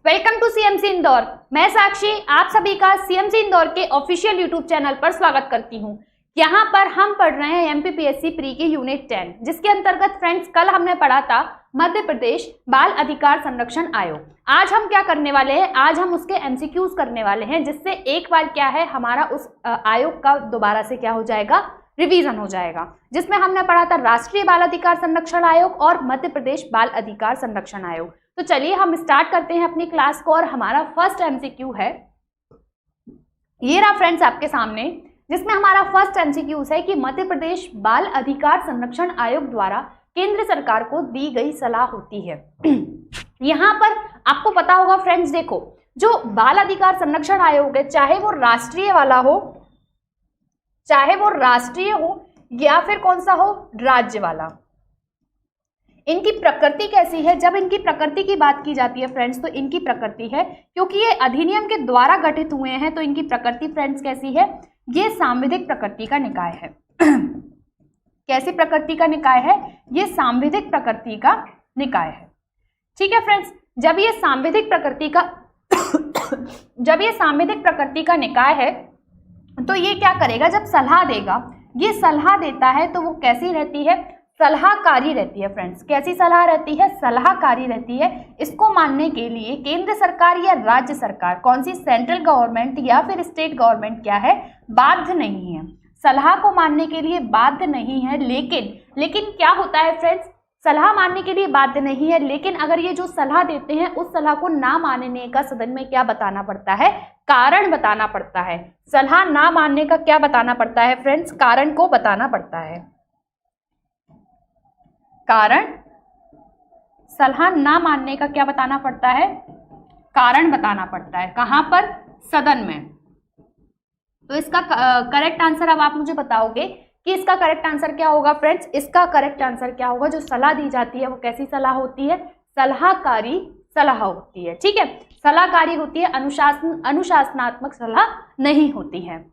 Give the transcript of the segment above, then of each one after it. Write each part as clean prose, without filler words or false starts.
Welcome to CMC Indore. मैं साक्षी आप सभी का सीएमसी इंदौर के ऑफिशियल यूट्यूब चैनल पर स्वागत करती हूं। यहां पर हम पढ़ रहे हैं एमपीपीएससी प्री की यूनिट 10, जिसके अंतर्गत फ्रेंड्स कल हमने पढ़ा था मध्य प्रदेश बाल अधिकार संरक्षण आयोग। आज हम क्या करने वाले हैं, आज हम उसके एमसीक्यूज करने वाले हैं, जिससे एक बार क्या है हमारा उस आयोग का दोबारा से क्या हो जाएगा, रिवीजन हो जाएगा। जिसमें हमने पढ़ा था राष्ट्रीय बाल अधिकार संरक्षण आयोग और मध्य प्रदेश बाल अधिकार संरक्षण आयोग। तो चलिए हम स्टार्ट करते हैं अपनी क्लास को। और हमारा फर्स्ट एमसीक्यू है, ये रहा फ्रेंड्स आपके सामने, जिसमें हमारा फर्स्ट एमसीक्यू है कि मध्य प्रदेश बाल अधिकार संरक्षण आयोग द्वारा केंद्र सरकार को दी गई सलाह होती है। यहाँ पर आपको पता होगा फ्रेंड्स, देखो जो बाल अधिकार संरक्षण आयोग है, चाहे वो राष्ट्रीय वाला हो, चाहे वो राष्ट्रीय हो या फिर कौन सा हो, राज्य वाला, इनकी प्रकृति कैसी है। जब इनकी प्रकृति की बात की जाती है फ्रेंड्स, तो इनकी प्रकृति है, क्योंकि ये अधिनियम के द्वारा गठित हुए हैं, तो इनकी प्रकृति फ्रेंड्स कैसी है, ये सांविधिक प्रकृति का निकाय है। कैसी प्रकृति का निकाय है, ये सांविधिक प्रकृति का निकाय है। ठीक है फ्रेंड्स, जब ये सांविधिक प्रकृति का निकाय है, तो ये क्या करेगा, जब सलाह देगा, ये सलाह देता है तो वो कैसी रहती है, सलाहकारी रहती है फ्रेंड्स। कैसी सलाह रहती है, सलाहकारी रहती है। इसको मानने के लिए केंद्र सरकार या राज्य सरकार, कौन सी, सेंट्रल गवर्नमेंट या फिर स्टेट गवर्नमेंट क्या है, बाध्य नहीं है। सलाह को मानने के लिए बाध्य नहीं है, लेकिन क्या होता है फ्रेंड्स, सलाह मानने के लिए बाध्य नहीं है, लेकिन अगर ये जो सलाह देते हैं उस सलाह को ना मानने का सदन में क्या बताना पड़ता है, कारण बताना पड़ता है। सलाह ना मानने का क्या बताना पड़ता है फ्रेंड्स, कारण को बताना पड़ता है। कारण, सलाह ना मानने का क्या बताना पड़ता है, कारण बताना पड़ता है। कहां पर, सदन में। तो इसका करेक्ट आंसर अब आप मुझे बताओगे कि इसका करेक्ट आंसर क्या होगा फ्रेंड्स। इसका करेक्ट आंसर क्या होगा, जो सलाह दी जाती है वो कैसी सलाह होती है, सलाहकारी सलाह होती है। ठीक है, सलाहकारी होती है, अनुशासनात्मक सलाह नहीं होती है।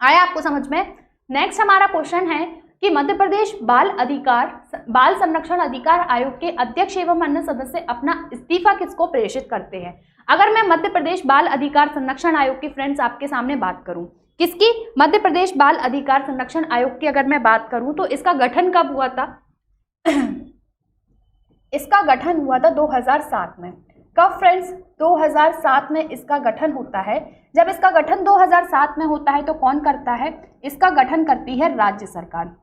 आया आपको समझ में। नेक्स्ट हमारा क्वेश्चन है कि मध्य प्रदेश बाल संरक्षण अधिकार आयोग के अध्यक्ष एवं अन्य सदस्य अपना इस्तीफा किसको प्रेषित करते हैं। अगर मैं मध्य प्रदेश बाल अधिकार संरक्षण आयोग की फ्रेंड्स आपके सामने बात करूं, किसकी, मध्य प्रदेश बाल अधिकार संरक्षण आयोग की अगर मैं बात करूं, तो इसका गठन कब हुआ था इसका गठन हुआ था 2007 में। कब फ्रेंड्स, 2007 में इसका गठन होता है। जब इसका गठन 2007 में होता है तो कौन करता है, इसका गठन करती है राज्य सरकार।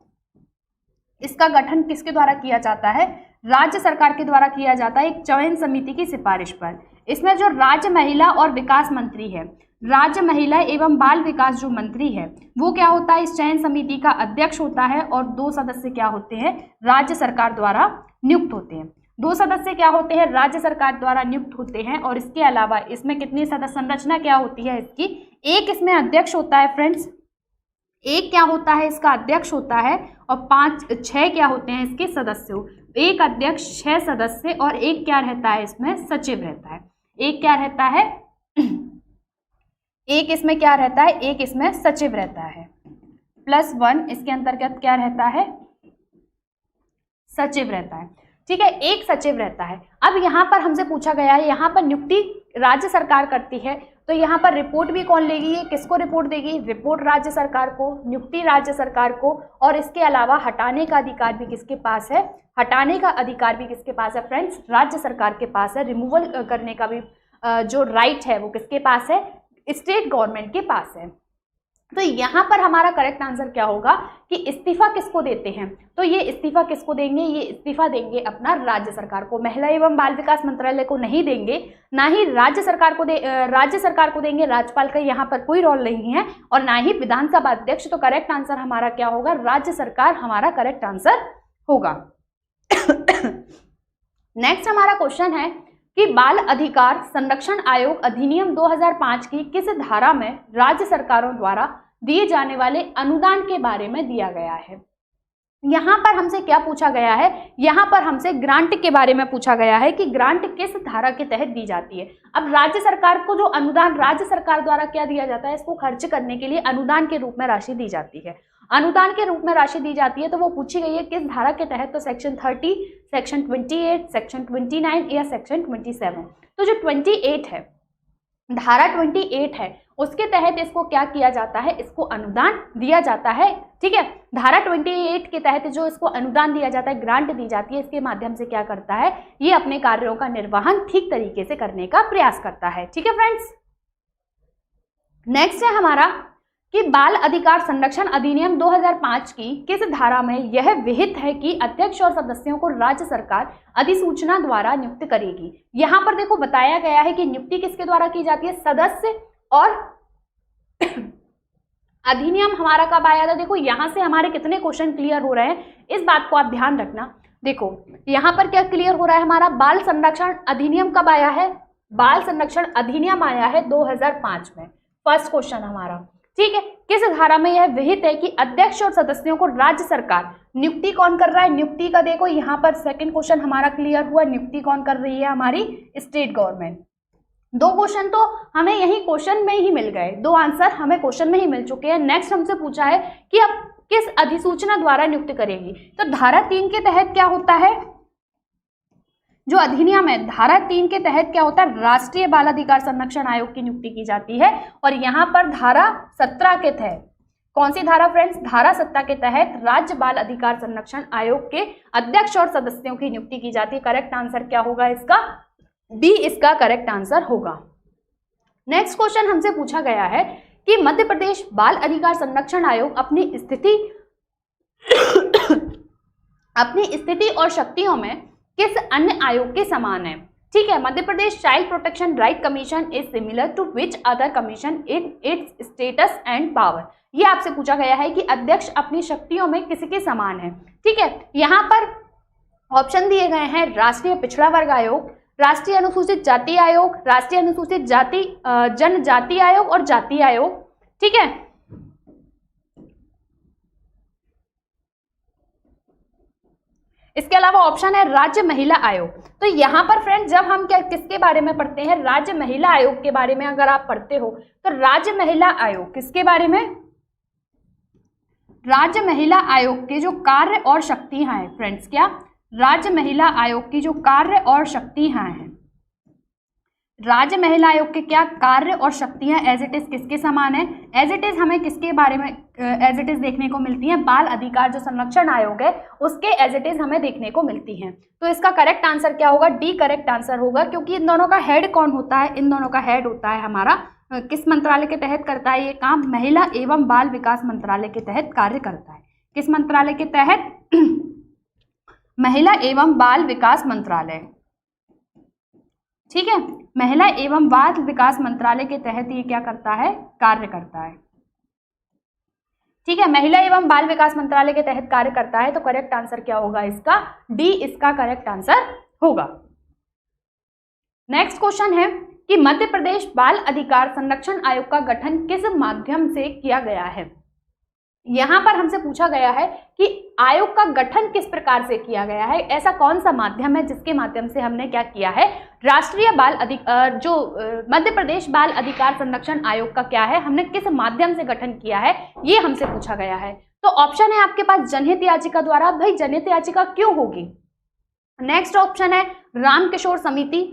इसका गठन किसके द्वारा किया जाता है, राज्य सरकार के द्वारा किया जाता है, एक चयन समिति की सिफारिश पर। इसमें जो राज्य महिला और विकास मंत्री है, राज्य महिला एवं बाल विकास जो मंत्री है, वो क्या होता है, इस चयन समिति का अध्यक्ष होता है। और 2 सदस्य क्या होते हैं, राज्य सरकार द्वारा नियुक्त होते हैं। 2 सदस्य क्या होते हैं, राज्य सरकार द्वारा नियुक्त होते हैं। और इसके अलावा इसमें कितनी सदस्य संरचना क्या होती है इसकी, एक इसमें अध्यक्ष होता है फ्रेंड्स, एक क्या होता है इसका अध्यक्ष होता है, और 6 क्या होते हैं इसके सदस्य, एक अध्यक्ष 6 सदस्य, और एक क्या रहता है इसमें, सचिव रहता है। एक क्या रहता है, एक इसमें क्या रहता है, एक इसमें सचिव रहता है, +1 इसके अंतर्गत क्या रहता है, सचिव रहता है। ठीक है, एक सचिव रहता है। अब यहाँ पर हमसे पूछा गया है, यहाँ पर नियुक्ति राज्य सरकार करती है, तो यहाँ पर रिपोर्ट भी कौन लेगी, ये किसको रिपोर्ट देगी, रिपोर्ट राज्य सरकार को, नियुक्ति राज्य सरकार को। और इसके अलावा हटाने का अधिकार भी किसके पास है, हटाने का अधिकार भी किसके पास है फ्रेंड्स, राज्य सरकार के पास है। रिमूवल करने का भी जो राइट है वो किसके पास है, स्टेट गवर्नमेंट के पास है। तो यहाँ पर हमारा करेक्ट आंसर क्या होगा कि इस्तीफा किसको देते हैं, तो ये इस्तीफा किसको देंगे, ये इस्तीफा देंगे अपना राज्य सरकार को। महिला एवं बाल विकास मंत्रालय को नहीं देंगे, ना ही राज्य सरकार को देंगे। राज्यपाल का यहाँ पर कोई रोल नहीं है, और ना ही विधानसभा अध्यक्ष। तो करेक्ट आंसर हमारा क्या होगा, राज्य सरकार हमारा करेक्ट आंसर होगा। नेक्स्ट हमारा क्वेश्चन है कि बाल अधिकार संरक्षण आयोग अधिनियम 2005 की किस धारा में राज्य सरकारों द्वारा दिए जाने वाले अनुदान के बारे में दिया गया है। यहाँ पर हमसे क्या पूछा गया है, यहाँ पर हमसे ग्रांट के बारे में पूछा गया है कि ग्रांट किस धारा के तहत दी जाती है। अब राज्य सरकार को जो अनुदान राज्य सरकार द्वारा क्या दिया जाता है, इसको खर्च करने के लिए अनुदान के रूप में राशि दी जाती है। अनुदान के रूप में राशि दी जाती है, तो वो पूछी गई है किस धारा के तहत, तो सेक्शन 30, सेक्शन 28, सेक्शन 29 या सेक्शन 27। तो जो 28 है, धारा 28 है, उसके तहत इसको क्या किया जाता है, इसको अनुदान दिया जाता है। ठीक है, धारा 28 के तहत जो इसको अनुदान दिया जाता है, ग्रांट दी जाती है, इसके माध्यम से क्या करता है, ये अपने कार्यों का निर्वहन ठीक तरीके से करने का प्रयास करता है। ठीक है फ्रेंड्स, नेक्स्ट है हमारा कि बाल अधिकार संरक्षण अधिनियम 2005 की किस धारा में यह विहित है कि अध्यक्ष और सदस्यों को राज्य सरकार अधिसूचना द्वारा नियुक्त करेगी। यहां पर देखो बताया गया है कि नियुक्ति किसके द्वारा की जाती है, सदस्य, और अधिनियम हमारा कब आया था। देखो यहां से हमारे कितने क्वेश्चन क्लियर हो रहे हैं, इस बात को आप ध्यान रखना। देखो यहां पर क्या क्लियर हो रहा है हमारा, बाल संरक्षण अधिनियम कब आया है, बाल संरक्षण अधिनियम आया है 2005 में, फर्स्ट क्वेश्चन हमारा। ठीक है, किस धारा में यह विहित है कि अध्यक्ष और सदस्यों को राज्य सरकार, नियुक्ति कौन कर रहा है, नियुक्ति का देखो यहाँ पर सेकंड क्वेश्चन हमारा क्लियर हुआ, नियुक्ति कौन कर रही है, हमारी स्टेट गवर्नमेंट। दो क्वेश्चन तो हमें यही क्वेश्चन में ही मिल गए, दो आंसर हमें क्वेश्चन में ही मिल चुके हैं। नेक्स्ट हमसे पूछा है कि अब किस अधिसूचना द्वारा नियुक्त करेगी, तो धारा 3 के तहत क्या होता है, जो अधिनियम है धारा 3 के तहत क्या होता है, राष्ट्रीय बाल अधिकार संरक्षण आयोग की नियुक्ति की जाती है। और यहाँ पर धारा 17 के तहत, कौन सी धारा फ्रेंड्स, धारा 17 के तहत राज्य बाल अधिकार संरक्षण आयोग के अध्यक्ष और सदस्यों की नियुक्ति की जाती है। करेक्ट आंसर क्या होगा इसका, बी इसका करेक्ट आंसर होगा। नेक्स्ट क्वेश्चन हमसे पूछा गया है कि मध्य प्रदेश बाल अधिकार संरक्षण आयोग अपनी स्थिति और शक्तियों में किस अन्य आयोग के समान है। ठीक है, Madhya Pradesh child protection right commission is similar to which other commission in its status and power. ये आपसे पूछा गया है कि अध्यक्ष अपनी शक्तियों में किसके समान है। ठीक है, यहाँ पर ऑप्शन दिए गए हैं, राष्ट्रीय पिछड़ा वर्ग आयोग, राष्ट्रीय अनुसूचित जाति आयोग, राष्ट्रीय अनुसूचित जाति जनजाति आयोग और जाति आयोग। ठीक है, इसके अलावा ऑप्शन है राज्य महिला आयोग। तो यहाँ पर फ्रेंड जब हम क्या किसके बारे में पढ़ते हैं, राज्य महिला आयोग के बारे में अगर आप पढ़ते हो तो राज्य महिला आयोग किसके बारे में, राज्य महिला आयोग के जो कार्य और शक्तियां हैं फ्रेंड्स, क्या राज्य महिला आयोग की जो कार्य और शक्तियां हैं, राज्य महिला आयोग के क्या कार्य और शक्तियां एज इट इज किसके समान है, एज इट इज हमें किसके बारे में एज इट इज देखने को मिलती है, बाल अधिकार जो संरक्षण आयोग है उसके एज इट इज हमें देखने को मिलती हैं। तो इसका करेक्ट आंसर क्या होगा, डी करेक्ट आंसर होगा, क्योंकि इन दोनों का हेड कौन होता है, इन दोनों का हेड होता है हमारा किस मंत्रालय के तहत करता है ये काम, महिला एवं बाल विकास मंत्रालय के तहत कार्य करता है। किस मंत्रालय के तहत, महिला एवं बाल विकास मंत्रालय। ठीक है, महिला एवं बाल विकास मंत्रालय के तहत ये क्या करता है, कार्य करता है। ठीक है, महिला एवं बाल विकास मंत्रालय के तहत कार्य करता है। तो करेक्ट आंसर क्या होगा इसका, डी इसका करेक्ट आंसर होगा। नेक्स्ट क्वेश्चन है कि मध्य प्रदेश बाल अधिकार संरक्षण आयोग का गठन किस माध्यम से किया गया है। यहां पर हमसे पूछा गया है कि आयोग का गठन किस प्रकार से किया गया है, ऐसा कौन सा माध्यम है जिसके माध्यम से हमने क्या किया है, राष्ट्रीय बाल जो मध्य प्रदेश बाल अधिकार संरक्षण आयोग का क्या है, हमने किस माध्यम से गठन किया है, ये हमसे पूछा गया है। तो ऑप्शन है आपके पास जनहित याचिका द्वारा। भाई जनहित याचिका क्यों होगी, नेक्स्ट ऑप्शन है राम किशोर समिति,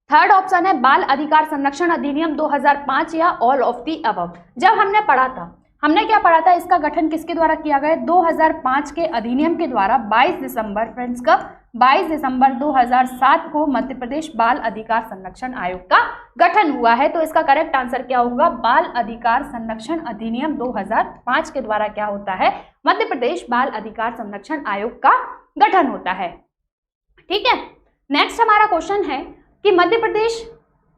थर्ड ऑप्शन है बाल अधिकार संरक्षण अधिनियम 2005 या ऑल ऑफ दी अबव। जब हमने पढ़ा था, हमने क्या पढ़ा था, इसका गठन किसके द्वारा किया गया, 2005 के अधिनियम के द्वारा 22 दिसंबर फ्रेंड्स कब, 22 दिसंबर 2007 को मध्य प्रदेश बाल अधिकार संरक्षण आयोग का गठन हुआ है। तो इसका करेक्ट आंसर क्या होगा, बाल अधिकार संरक्षण अधिनियम 2005 के द्वारा क्या होता है, मध्य प्रदेश बाल अधिकार संरक्षण आयोग का गठन होता है। ठीक है, नेक्स्ट हमारा क्वेश्चन है कि मध्य प्रदेश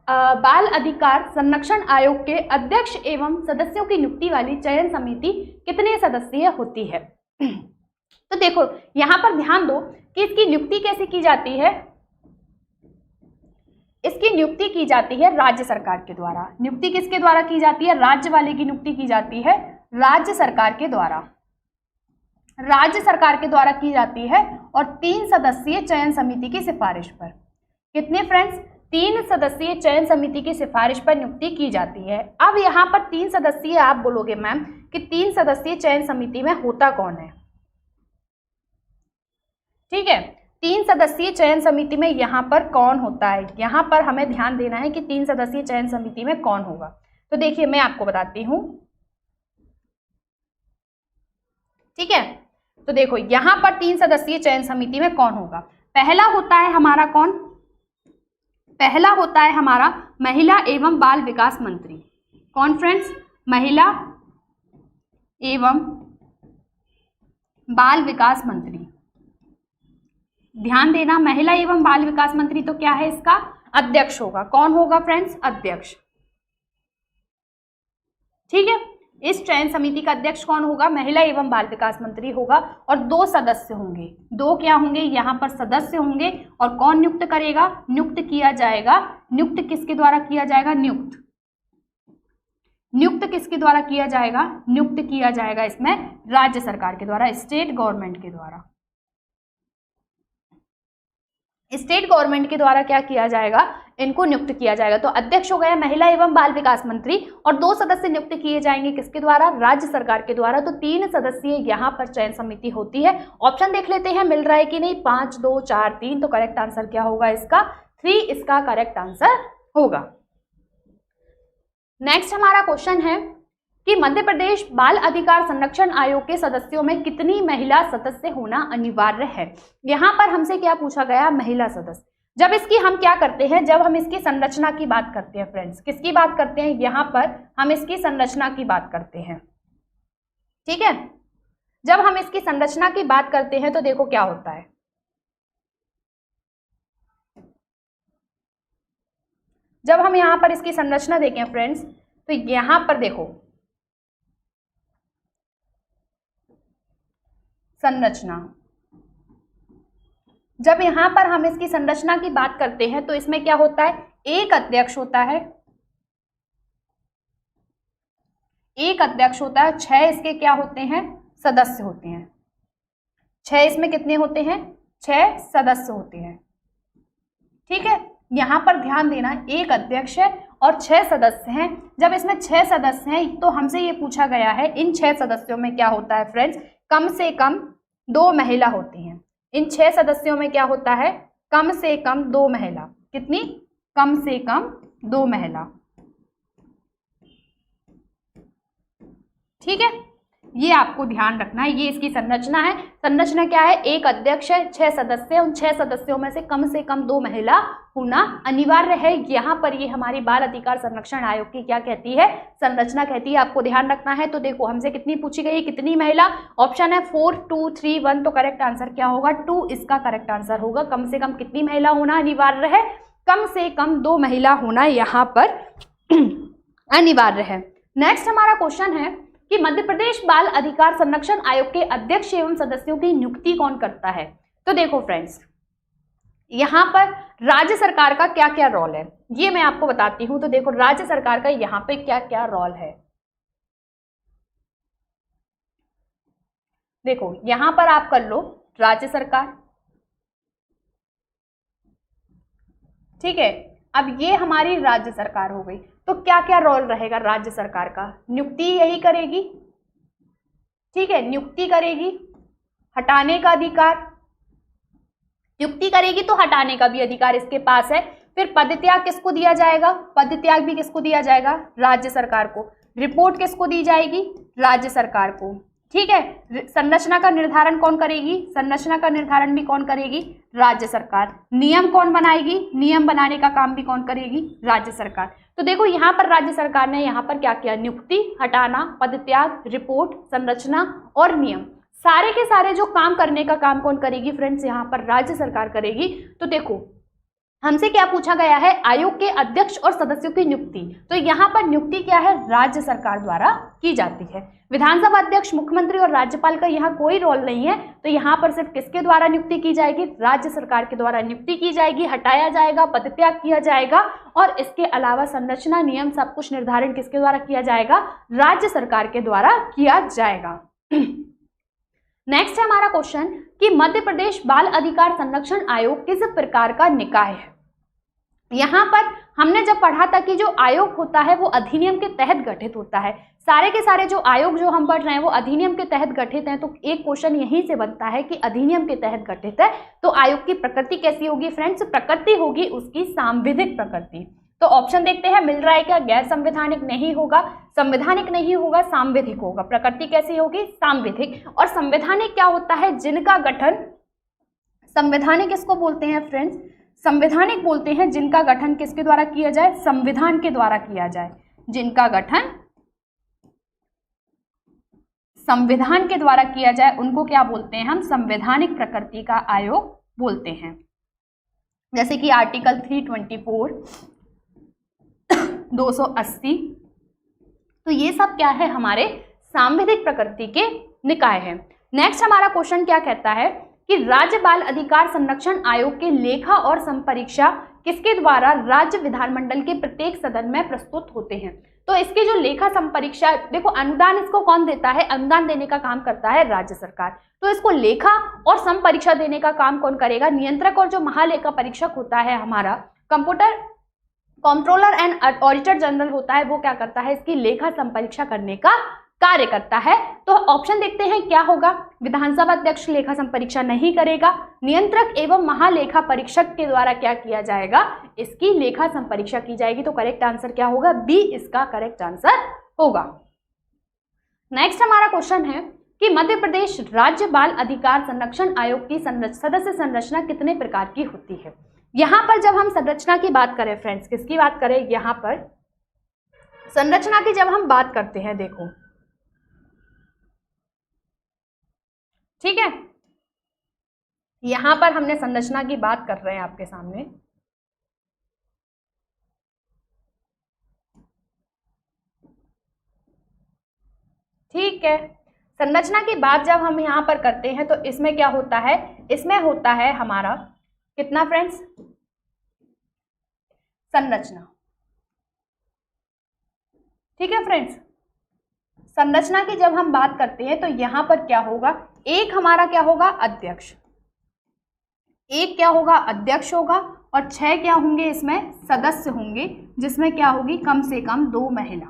बाल अधिकार संरक्षण आयोग के अध्यक्ष एवं सदस्यों की नियुक्ति वाली चयन समिति कितने सदस्यीय होती है। तो देखो यहां पर ध्यान दो कि इसकी नियुक्ति कैसे की जाती है, इसकी नियुक्ति की जाती है राज्य सरकार के द्वारा। नियुक्ति किसके द्वारा की जाती है, राज्य वाले की नियुक्ति की जाती है राज्य सरकार के द्वारा, राज्य सरकार के द्वारा की जाती है और 3 सदस्यीय चयन समिति की सिफारिश पर। कितने फ्रेंड्स, 3 सदस्यीय चयन समिति की सिफारिश पर नियुक्ति की जाती है। अब यहाँ पर 3 सदस्यीय, आप बोलोगे मैम कि 3 सदस्यीय चयन समिति में होता कौन है। ठीक है, 3 सदस्यीय चयन समिति में यहाँ पर कौन होता है, यहाँ पर हमें ध्यान देना है कि 3 सदस्यीय चयन समिति में कौन होगा। तो देखिए मैं आपको बताती हूँ, ठीक है। तो देखो यहाँ पर 3 सदस्यीय चयन समिति में कौन होगा। पहला होता है हमारा कौन, पहला होता है हमारा महिला एवं बाल विकास मंत्री। कौन फ्रेंड्स, महिला एवं बाल विकास मंत्री। ध्यान देना, महिला एवं बाल विकास मंत्री तो क्या है, इसका अध्यक्ष होगा। कौन होगा फ्रेंड्स, अध्यक्ष, ठीक है। इस चयन समिति का अध्यक्ष कौन होगा, महिला एवं बाल विकास मंत्री होगा। और 2 सदस्य होंगे, 2 क्या होंगे, यहाँ पर सदस्य होंगे। और कौन नियुक्त करेगा, नियुक्त किया जाएगा। नियुक्त किसके द्वारा किया जाएगा, नियुक्त किसके द्वारा किया जाएगा, नियुक्त किया जाएगा इसमें राज्य सरकार के द्वारा, स्टेट गवर्नमेंट के द्वारा। स्टेट गवर्नमेंट के द्वारा क्या किया जाएगा, इनको नियुक्त किया जाएगा। तो अध्यक्ष हो गया महिला एवं बाल विकास मंत्री और 2 सदस्य नियुक्त किए जाएंगे किसके द्वारा, राज्य सरकार के द्वारा। तो 3 सदस्यीय यहाँ पर चयन समिति होती है। ऑप्शन देख लेते हैं मिल रहा है कि नहीं, 5 2 4 3। तो करेक्ट आंसर क्या होगा इसका, 3 इसका करेक्ट आंसर होगा। नेक्स्ट हमारा क्वेश्चन है कि मध्य प्रदेश बाल अधिकार संरक्षण आयोग के सदस्यों में कितनी महिला सदस्य होना अनिवार्य है। यहाँ पर हमसे क्या पूछा गया, महिला सदस्य। जब इसकी हम क्या करते हैं, जब हम इसकी संरचना की बात करते हैं फ्रेंड्स, किसकी बात करते हैं, यहाँ पर हम इसकी संरचना की बात करते हैं, ठीक है। जब हम इसकी संरचना की बात करते हैं तो देखो क्या होता है, जब हम यहाँ पर इसकी संरचना देखें फ्रेंड्स, तो यहाँ पर देखो संरचना, जब यहाँ पर हम इसकी संरचना की बात करते हैं तो इसमें क्या होता है, एक अध्यक्ष होता है, एक अध्यक्ष होता है, 6 इसके क्या होते हैं, सदस्य होते हैं। 6 इसमें कितने होते हैं, 6 सदस्य होते हैं, ठीक है। यहाँ पर ध्यान देना, एक अध्यक्ष है और 6 सदस्य हैं। जब इसमें 6 सदस्य हैं तो हमसे ये पूछा गया है इन 6 सदस्यों में क्या होता है फ्रेंड्स, कम से कम 2 महिला होती हैं। इन 6 सदस्यों में क्या होता है, कम से कम 2 महिला। कितनी, कम से कम 2 महिला, ठीक है। ये आपको ध्यान रखना है, ये इसकी संरचना है। संरचना क्या है, एक अध्यक्ष है, 6 सदस्य, उन 6 सदस्यों में से कम 2 महिला होना अनिवार्य है। यहाँ पर ये हमारी बाल अधिकार संरक्षण आयोग की क्या कहती है, संरचना कहती है, आपको ध्यान रखना है। तो देखो हमसे कितनी पूछी गई, कितनी महिला, ऑप्शन है 4 2 3 1। तो करेक्ट आंसर क्या होगा, 2 इसका करेक्ट आंसर होगा। कम से कम कितनी महिला होना अनिवार्य है, कम से कम 2 महिला होना यहाँ पर अनिवार्य है। नेक्स्ट हमारा क्वेश्चन है कि मध्य प्रदेश बाल अधिकार संरक्षण आयोग के अध्यक्ष एवं सदस्यों की नियुक्ति कौन करता है। तो देखो फ्रेंड्स, यहाँ पर राज्य सरकार का क्या क्या रोल है ये मैं आपको बताती हूं। तो देखो राज्य सरकार का यहाँ पे क्या क्या रोल है, देखो यहां पर आप कर लो राज्य सरकार, ठीक है। अब ये हमारी राज्य सरकार हो गई, तो क्या क्या रोल रहेगा राज्य सरकार का, नियुक्ति यही करेगी, ठीक है, नियुक्ति करेगी, हटाने का अधिकार, नियुक्ति करेगी तो हटाने का भी अधिकार इसके पास है। फिर पदत्याग किसको दिया जाएगा, पदत्याग भी किसको दिया जाएगा, राज्य सरकार को। रिपोर्ट किसको दी जाएगी, राज्य सरकार को, ठीक है। संरचना का निर्धारण कौन करेगी, संरचना का निर्धारण भी कौन करेगी, राज्य सरकार। नियम कौन बनाएगी, नियम बनाने का काम भी कौन करेगी, राज्य सरकार। तो देखो यहाँ पर राज्य सरकार ने यहाँ पर क्या किया, नियुक्ति, हटाना, पदत्याग, रिपोर्ट, संरचना और नियम, सारे के सारे जो काम करने का काम कौन करेगी फ्रेंड्स, यहाँ पर राज्य सरकार करेगी। तो देखो हमसे क्या पूछा गया है, आयोग के अध्यक्ष और सदस्यों की नियुक्ति। तो यहाँ पर नियुक्ति क्या है, राज्य सरकार द्वारा की जाती है। विधानसभा अध्यक्ष, मुख्यमंत्री और राज्यपाल का यहाँ कोई रोल नहीं है। तो यहाँ पर सिर्फ किसके द्वारा नियुक्ति की जाएगी, राज्य सरकार के द्वारा नियुक्ति की जाएगी, हटाया जाएगा, पदत्याग किया जाएगा और इसके अलावा संरचना, नियम, सब कुछ निर्धारण किसके द्वारा किया जाएगा, राज्य सरकार के द्वारा किया जाएगा। नेक्स्ट है हमारा क्वेश्चन कि मध्य प्रदेश बाल अधिकार संरक्षण आयोग किस प्रकार का निकाय है। यहाँ पर हमने जब पढ़ा था कि जो आयोग होता है वो अधिनियम के तहत गठित होता है, सारे के सारे जो आयोग जो हम पढ़ रहे हैं वो अधिनियम के तहत गठित हैं। तो एक क्वेश्चन यहीं से बनता है कि अधिनियम के तहत गठित है तो आयोग की प्रकृति कैसी होगी फ्रेंड्स? प्रकृति होगी उसकी सांविधिक प्रकृति। तो ऑप्शन देखते हैं, मिल रहा है क्या? गैर संवैधानिक नहीं होगा, संवैधानिक नहीं होगा, सांविधिक होगा। प्रकृति कैसी होगी? सांविधिक। और संवैधानिक क्या होता है? जिनका गठन, संवैधानिक किसको बोलते हैं फ्रेंड्स? संवैधानिक बोलते हैं जिनका गठन किसके द्वारा किया जाए? संविधान के द्वारा किया जाए। जिनका गठन संविधान के द्वारा किया जाए उनको क्या बोलते हैं हम? संवैधानिक प्रकृति का आयोग बोलते हैं। जैसे कि आर्टिकल 324, 280, तो ये सब क्या है? हमारे सांविधिक प्रकृति के निकाय है। नेक्स्ट हमारा क्वेश्चन क्या कहता है कि राज्य बाल अधिकार संरक्षण आयोग के लेखा और संपरीक्षा किसके द्वारा राज्य विधानमंडल के प्रत्येक सदन में प्रस्तुत होते हैं? तो इसके जो लेखा संपरीक्षा, देखो अनुदान इसको कौन देता है? अनुदान देने का काम करता है राज्य सरकार। तो इसको लेखा और संपरीक्षा देने का काम कौन करेगा? नियंत्रक और जो महालेखा परीक्षक होता है हमारा कंट्रोलर एंड ऑडिटर जनरल होता है, वो क्या करता है? इसकी लेखा संपरीक्षा करने का कार्य करता है। तो ऑप्शन देखते हैं क्या होगा? विधानसभा अध्यक्ष लेखा संपरीक्षा नहीं करेगा, नियंत्रक एवं महालेखा परीक्षक के द्वारा क्या किया जाएगा? इसकी लेखा संपरीक्षा की जाएगी। तो करेक्ट आंसर क्या होगा? बी इसका करेक्ट आंसर होगा। नेक्स्ट हमारा क्वेश्चन है कि मध्य प्रदेश राज्य बाल अधिकार संरक्षण आयोग की सदस्य संरचना कितने प्रकार की होती है? यहां पर जब हम संरचना की बात करें फ्रेंड्स, किसकी बात करें? यहां पर संरचना की जब हम बात करते हैं, देखो ठीक है, यहां पर हमने संरचना की बात कर रहे हैं आपके सामने। ठीक है, संरचना की बात जब हम यहां पर करते हैं तो इसमें क्या होता है? इसमें होता है हमारा कितना फ्रेंड्स? संरचना। ठीक है फ्रेंड्स, संरचना की जब हम बात करते हैं तो यहां पर क्या होगा? एक हमारा क्या होगा? अध्यक्ष। एक क्या होगा? अध्यक्ष होगा। और 6 क्या होंगे? इसमें सदस्य होंगे, जिसमें क्या होगी? कम से कम 2 महिला,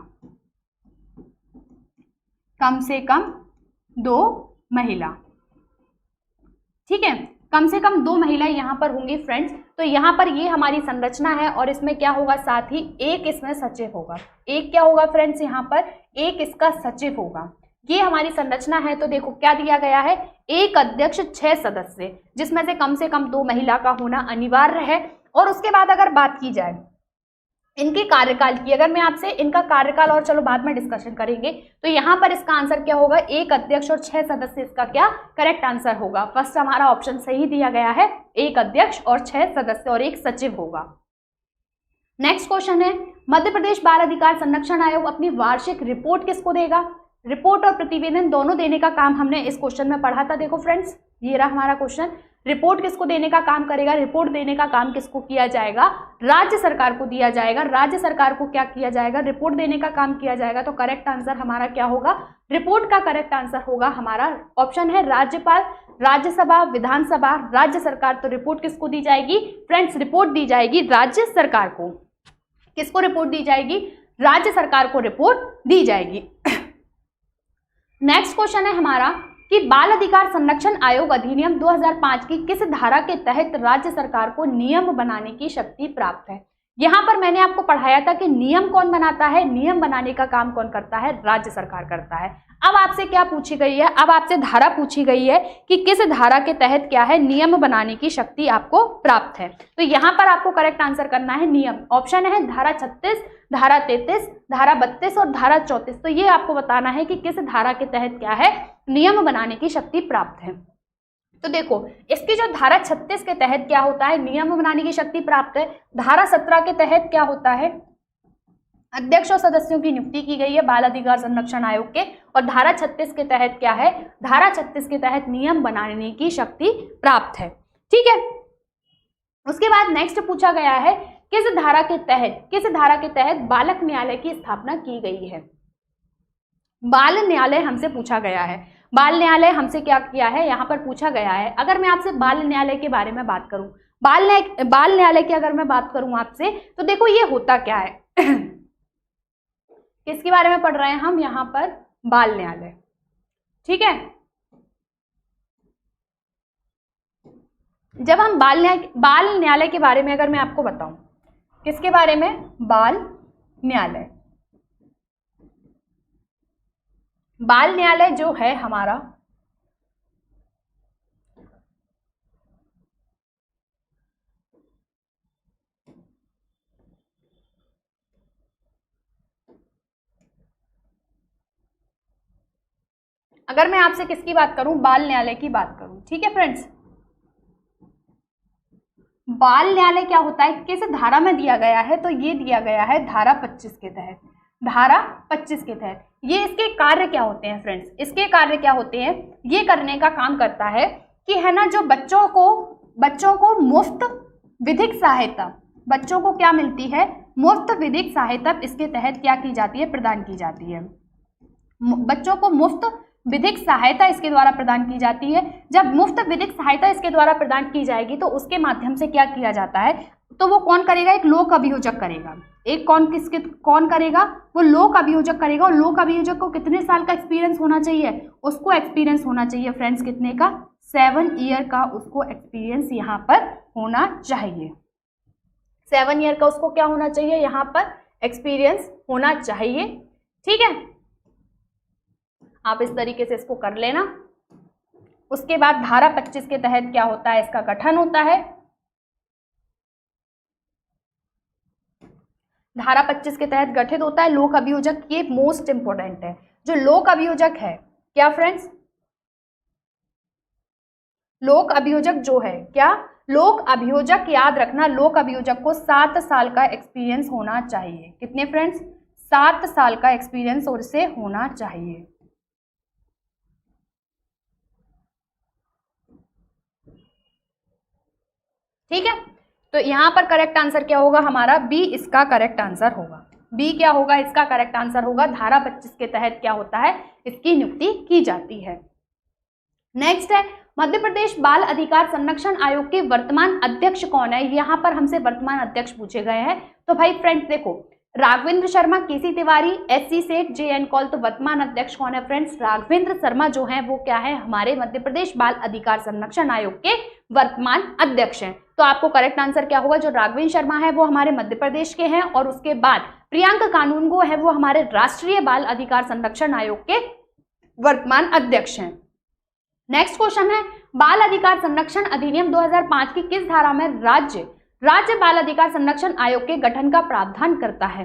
कम से कम 2 महिला। ठीक है, कम से कम 2 महिलाएं यहां पर होंगी फ्रेंड्स। तो यहां पर ये हमारी संरचना है और इसमें क्या होगा? साथ ही एक इसमें सचिव होगा। एक क्या होगा फ्रेंड्स? यहां पर एक इसका सचिव होगा। ये हमारी संरचना है। तो देखो क्या दिया गया है? एक अध्यक्ष 6 सदस्य, जिसमें से कम 2 महिला का होना अनिवार्य है। और उसके बाद अगर बात की जाए इनके कार्यकाल की, अगर मैं आपसे इनका कार्यकाल, और चलो बाद में डिस्कशन करेंगे, तो यहाँ पर इसका आंसर क्या होगा? एक अध्यक्ष और 6 सदस्य इसका क्या करेक्ट आंसर होगा? फर्स्ट हमारा ऑप्शन सही दिया गया है, एक अध्यक्ष और 6 सदस्य और एक सचिव होगा। नेक्स्ट क्वेश्चन है, मध्य प्रदेश बाल अधिकार संरक्षण आयोग अपनी वार्षिक रिपोर्ट किसको देगा? रिपोर्ट और प्रतिवेदन दोनों देने का काम हमने इस क्वेश्चन में पढ़ा था। देखो फ्रेंड्स, ये रहा हमारा क्वेश्चन। रिपोर्ट किसको देने का काम करेगा? रिपोर्ट देने का काम किसको किया जाएगा? राज्य सरकार को दिया जाएगा। राज्य सरकार को क्या किया जाएगा? रिपोर्ट देने का काम किया जाएगा। तो करेक्ट आंसर हमारा क्या होगा? रिपोर्ट का करेक्ट आंसर होगा हमारा ऑप्शन है राज्यपाल, राज्यसभा, विधानसभा, राज्य सरकार। तो रिपोर्ट किसको दी जाएगी फ्रेंड्स? रिपोर्ट दी जाएगी राज्य सरकार को। किसको रिपोर्ट दी जाएगी? राज्य सरकार को रिपोर्ट दी जाएगी। नेक्स्ट क्वेश्चन है हमारा कि बाल अधिकार संरक्षण आयोग अधिनियम 2005 की किस धारा के तहत राज्य सरकार को नियम बनाने की शक्ति प्राप्त है? यहाँ पर मैंने आपको पढ़ाया था कि नियम कौन बनाता है? नियम बनाने का काम कौन करता है? राज्य सरकार करता है। अब आपसे क्या पूछी गई है? अब आपसे धारा पूछी गई है कि किस धारा के तहत क्या है? नियम बनाने की शक्ति आपको प्राप्त है। तो यहाँ पर आपको करेक्ट आंसर करना है नियम। ऑप्शन है धारा 36, धारा 33, धारा 32 और धारा 34। तो ये आपको बताना है कि किस धारा के तहत क्या है? नियम बनाने की शक्ति प्राप्त है। तो देखो इसकी जो धारा 36 के तहत क्या होता है? नियम बनाने की शक्ति प्राप्त है। धारा 17 के तहत क्या होता है? अध्यक्ष और सदस्यों की नियुक्ति की गई है बाल अधिकार संरक्षण आयोग के। और धारा 36 के तहत क्या है? धारा 36 के तहत नियम बनाने की शक्ति प्राप्त है। ठीक है, उसके बाद नेक्स्ट पूछा गया है किस धारा के तहत बालक न्यायालय की स्थापना की गई है? बाल न्यायालय हमसे पूछा गया है। बाल न्यायालय हमसे क्या किया है? यहाँ पर पूछा गया है। अगर मैं आपसे बाल न्यायालय के बारे में बात करूं, बाल न्यायालय की अगर मैं बात करूं आपसे, तो देखो ये होता क्या है किसके बारे में पढ़ रहे हैं हम यहाँ पर? बाल न्यायालय। ठीक है, जब हम बाल न्यायालय के बारे में अगर मैं आपको बताऊं, किसके बारे में? बाल न्यायालय। बाल न्यायालय जो है हमारा, अगर मैं आपसे किसकी बात करूं? बाल न्यायालय की बात करूं। ठीक है फ्रेंड्स, बाल न्यायालय क्या होता है, किस धारा में दिया गया है? तो ये दिया गया है धारा 25 के तहत। धारा 25 के तहत ये इसके कार्य क्या होते हैं फ्रेंड्स? इसके कार्य क्या होते हैं? ये करने का काम करता है कि है ना, जो बच्चों को मुफ्त विधिक सहायता, बच्चों को क्या मिलती है? मुफ्त विधिक सहायता इसके तहत क्या की जाती है? प्रदान की जाती है। बच्चों को मुफ्त विधिक सहायता इसके द्वारा प्रदान की जाती है। जब मुफ्त विधिक सहायता इसके द्वारा प्रदान की जाएगी तो उसके माध्यम से क्या किया जाता है? तो वो कौन करेगा? एक लोक अभियोजक करेगा। एक कौन करेगा? वो लोक अभियोजक करेगा। और लोक अभियोजक को कितने साल का एक्सपीरियंस होना चाहिए? उसको एक्सपीरियंस होना चाहिए फ्रेंड्स, कितने का? 7 ईयर का उसको एक्सपीरियंस यहाँ पर होना चाहिए। 7 ईयर का उसको क्या होना चाहिए? यहाँ पर एक्सपीरियंस होना चाहिए। ठीक है, आप इस तरीके से इसको कर लेना। उसके बाद धारा 25 के तहत क्या होता है? इसका गठन होता है। धारा 25 के तहत गठित होता है लोक अभियोजक। ये मोस्ट इंपोर्टेंट है। जो लोक अभियोजक है, क्या फ्रेंड्स? लोक अभियोजक जो है क्या? लोक अभियोजक, याद रखना, लोक अभियोजक को 7 साल का एक्सपीरियंस होना चाहिए। कितने फ्रेंड्स? 7 साल का एक्सपीरियंस और से होना चाहिए। ठीक है, तो यहां पर करेक्ट आंसर क्या होगा हमारा? बी इसका करेक्ट आंसर होगा। बी क्या होगा? इसका करेक्ट आंसर होगा। धारा 25 के तहत क्या होता है? इसकी नियुक्ति की जाती है। नेक्स्ट है, मध्य प्रदेश बाल अधिकार संरक्षण आयोग के वर्तमान अध्यक्ष कौन है? यहां पर हमसे वर्तमान अध्यक्ष पूछे गए हैं। तो भाई फ्रेंड्स देखो, राघवेंद्र शर्मा, केसी तिवारी, एससी सेठ, जे.एन. कौल। तो वर्तमान अध्यक्ष कौन है फ्रेंड्स? राघवेंद्र शर्मा जो है वो क्या है? हमारे मध्य प्रदेश बाल अधिकार संरक्षण आयोग के वर्तमान अध्यक्ष हैं। तो आपको करेक्ट आंसर क्या होगा? जो राघवेंद्र शर्मा है वो हमारे मध्य प्रदेश के हैं, और उसके बाद प्रियंक कानूनगो है वो हमारे राष्ट्रीय बाल अधिकार संरक्षण आयोग के वर्तमान अध्यक्ष हैं। नेक्स्ट क्वेश्चन है, बाल अधिकार संरक्षण अधिनियम 2005 की किस धारा में राज्य बाल अधिकार संरक्षण आयोग के गठन का प्रावधान करता है?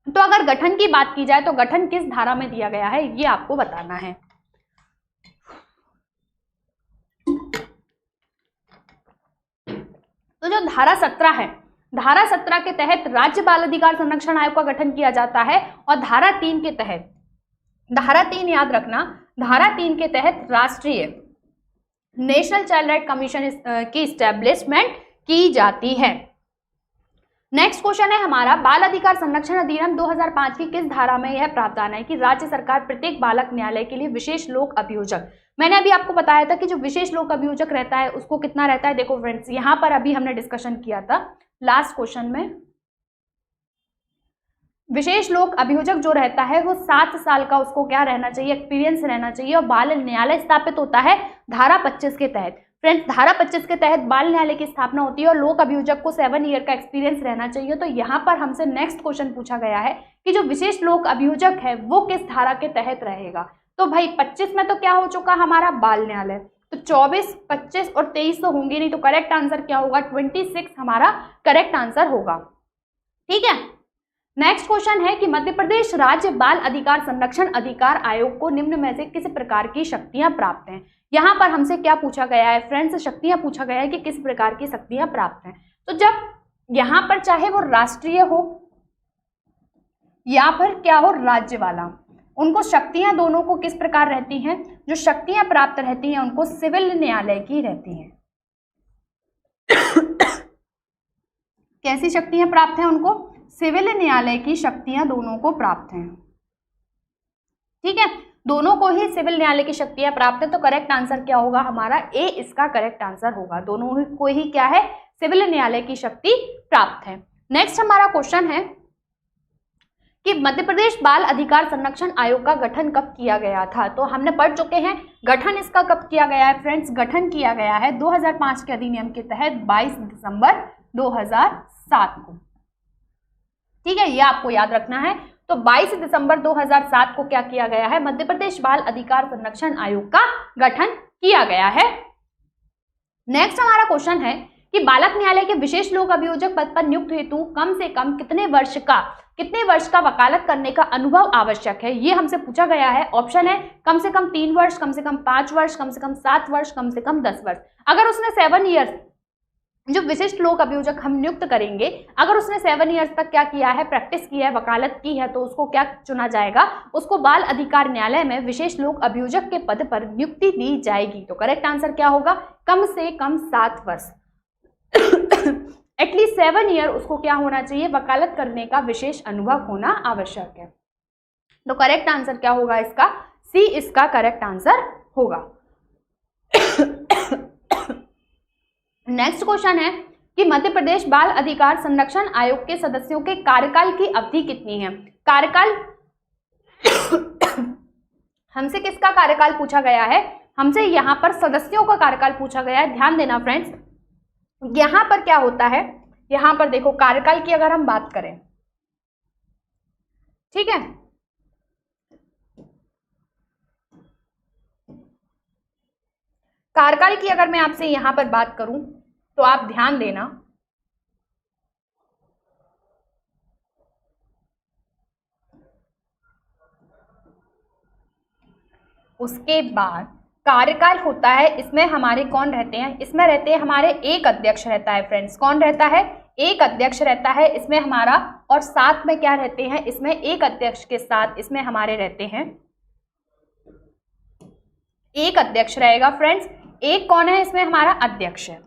तो अगर गठन की बात की जाए तो गठन किस धारा में दिया गया है, ये आपको बताना है। तो जो धारा 17 है, धारा 17 के तहत राज्य बाल अधिकार संरक्षण आयोग का गठन किया जाता है। और धारा 3 के तहत, धारा 3 याद रखना, धारा 3 के तहत राष्ट्रीय नेशनल चाइल्ड राइट कमीशन की स्टैब्लिशमेंट की जाती है। नेक्स्ट क्वेश्चन है हमारा, बाल अधिकार संरक्षण अधिनियम 2005 की किस धारा में यह प्रावधान है कि राज्य सरकार प्रत्येक बालक न्यायालय के लिए विशेष लोक अभियोजक? मैंने अभी आपको बताया था कि जो विशेष लोक अभियोजक रहता है उसको कितना रहता है? देखो फ्रेंड्स, यहाँ पर अभी हमने डिस्कशन किया था लास्ट क्वेश्चन में, विशेष लोक अभियोजक जो रहता है वो 7 साल का उसको क्या रहना चाहिए? एक्सपीरियंस रहना चाहिए। और बाल न्यायालय स्थापित होता है धारा 25 के तहत। फ्रेंड्स, धारा 25 के तहत बाल न्यायालय की स्थापना होती है और लोक अभियोजक को 7 ईयर का एक्सपीरियंस रहना चाहिए। तो यहाँ पर हमसे नेक्स्ट क्वेश्चन पूछा गया है कि जो विशेष लोक अभियोजक है वो किस धारा के तहत रहेगा? तो भाई 25 में तो क्या हो चुका हमारा? बाल न्यायालय। तो 24, 25 और 23 तो होंगे नहीं, तो करेक्ट आंसर क्या होगा? 26 हमारा करेक्ट आंसर होगा। ठीक है, नेक्स्ट क्वेश्चन है कि मध्य प्रदेश राज्य बाल अधिकार संरक्षण अधिकार आयोग को निम्न में से किस प्रकार की शक्तियां प्राप्त हैं? यहाँ पर हमसे क्या पूछा गया है फ्रेंड्स? शक्तियां पूछा गया है कि किस प्रकार की शक्तियां प्राप्त हैं। तो जब यहाँ पर चाहे वो राष्ट्रीय हो या फिर क्या हो राज्य वाला, उनको शक्तियां दोनों को किस प्रकार रहती हैं? जो शक्तियां प्राप्त रहती हैं उनको सिविल न्यायालय की रहती हैं। कैसी शक्तियां प्राप्त हैं उनको? सिविल न्यायालय की शक्तियां दोनों को प्राप्त हैं। ठीक है, दोनों को ही सिविल न्यायालय की शक्तियां प्राप्त है, तो करेक्ट आंसर क्या होगा हमारा ए इसका करेक्ट आंसर होगा। दोनों को ही क्या है, सिविल न्यायालय की शक्ति प्राप्त है। नेक्स्ट हमारा क्वेश्चन है कि मध्य प्रदेश बाल अधिकार संरक्षण आयोग का गठन कब किया गया था। तो हमने पढ़ चुके हैं गठन इसका कब किया गया है फ्रेंड्स। गठन किया गया है 2005 के अधिनियम के तहत 22 दिसंबर 2007 को। ठीक है, ये आपको याद रखना है। तो 22 दिसंबर 2007 को क्या किया गया है, मध्य प्रदेश बाल अधिकार संरक्षण आयोग का गठन किया गया है। नेक्स्ट हमारा क्वेश्चन है कि बालक न्यायालय के विशेष लोक अभियोजक पद पर नियुक्त हेतु कम से कम कितने वर्ष का वकालत करने का अनुभव आवश्यक है। ये हमसे पूछा गया है। ऑप्शन है कम से कम 3 वर्ष, कम से कम 5 वर्ष, कम से कम 7 वर्ष, कम से कम 10 वर्ष। अगर उसने 7 ईयर्स, जो विशिष्ट लोक अभियोजक हम नियुक्त करेंगे, अगर उसने 7 ईयर्स तक क्या किया है, प्रैक्टिस की है, वकालत की है, तो उसको क्या चुना जाएगा, उसको बाल अधिकार न्यायालय में विशेष लोक अभियोजक के पद पर नियुक्ति दी जाएगी। तो करेक्ट आंसर क्या होगा, कम से कम 7 वर्ष एटलीस्ट 7 ईयर उसको क्या होना चाहिए, वकालत करने का विशेष अनुभव होना आवश्यक है। तो करेक्ट आंसर क्या होगा इसका, सी इसका करेक्ट आंसर होगा। नेक्स्ट क्वेश्चन है कि मध्य प्रदेश बाल अधिकार संरक्षण आयोग के सदस्यों के कार्यकाल की अवधि कितनी है। कार्यकाल हमसे किसका कार्यकाल पूछा गया है, हमसे यहाँ पर सदस्यों का कार्यकाल पूछा गया है। ध्यान देना फ्रेंड्स, यहां पर क्या होता है, यहां पर देखो कार्यकाल की अगर हम बात करें, ठीक है, कार्यकाल की अगर मैं आपसे यहां पर बात करूं तो आप ध्यान देना, उसके बाद कार्यकाल होता है, इसमें हमारे कौन रहते हैं, इसमें रहते हैं हमारे एक अध्यक्ष रहता है फ्रेंड्स। कौन रहता है, एक अध्यक्ष रहता है इसमें हमारा, और साथ में क्या रहते हैं, इसमें एक अध्यक्ष के साथ इसमें हमारे रहते हैं एक अध्यक्ष रहेगा फ्रेंड्स। एक कौन है इसमें, हमारा अध्यक्ष है,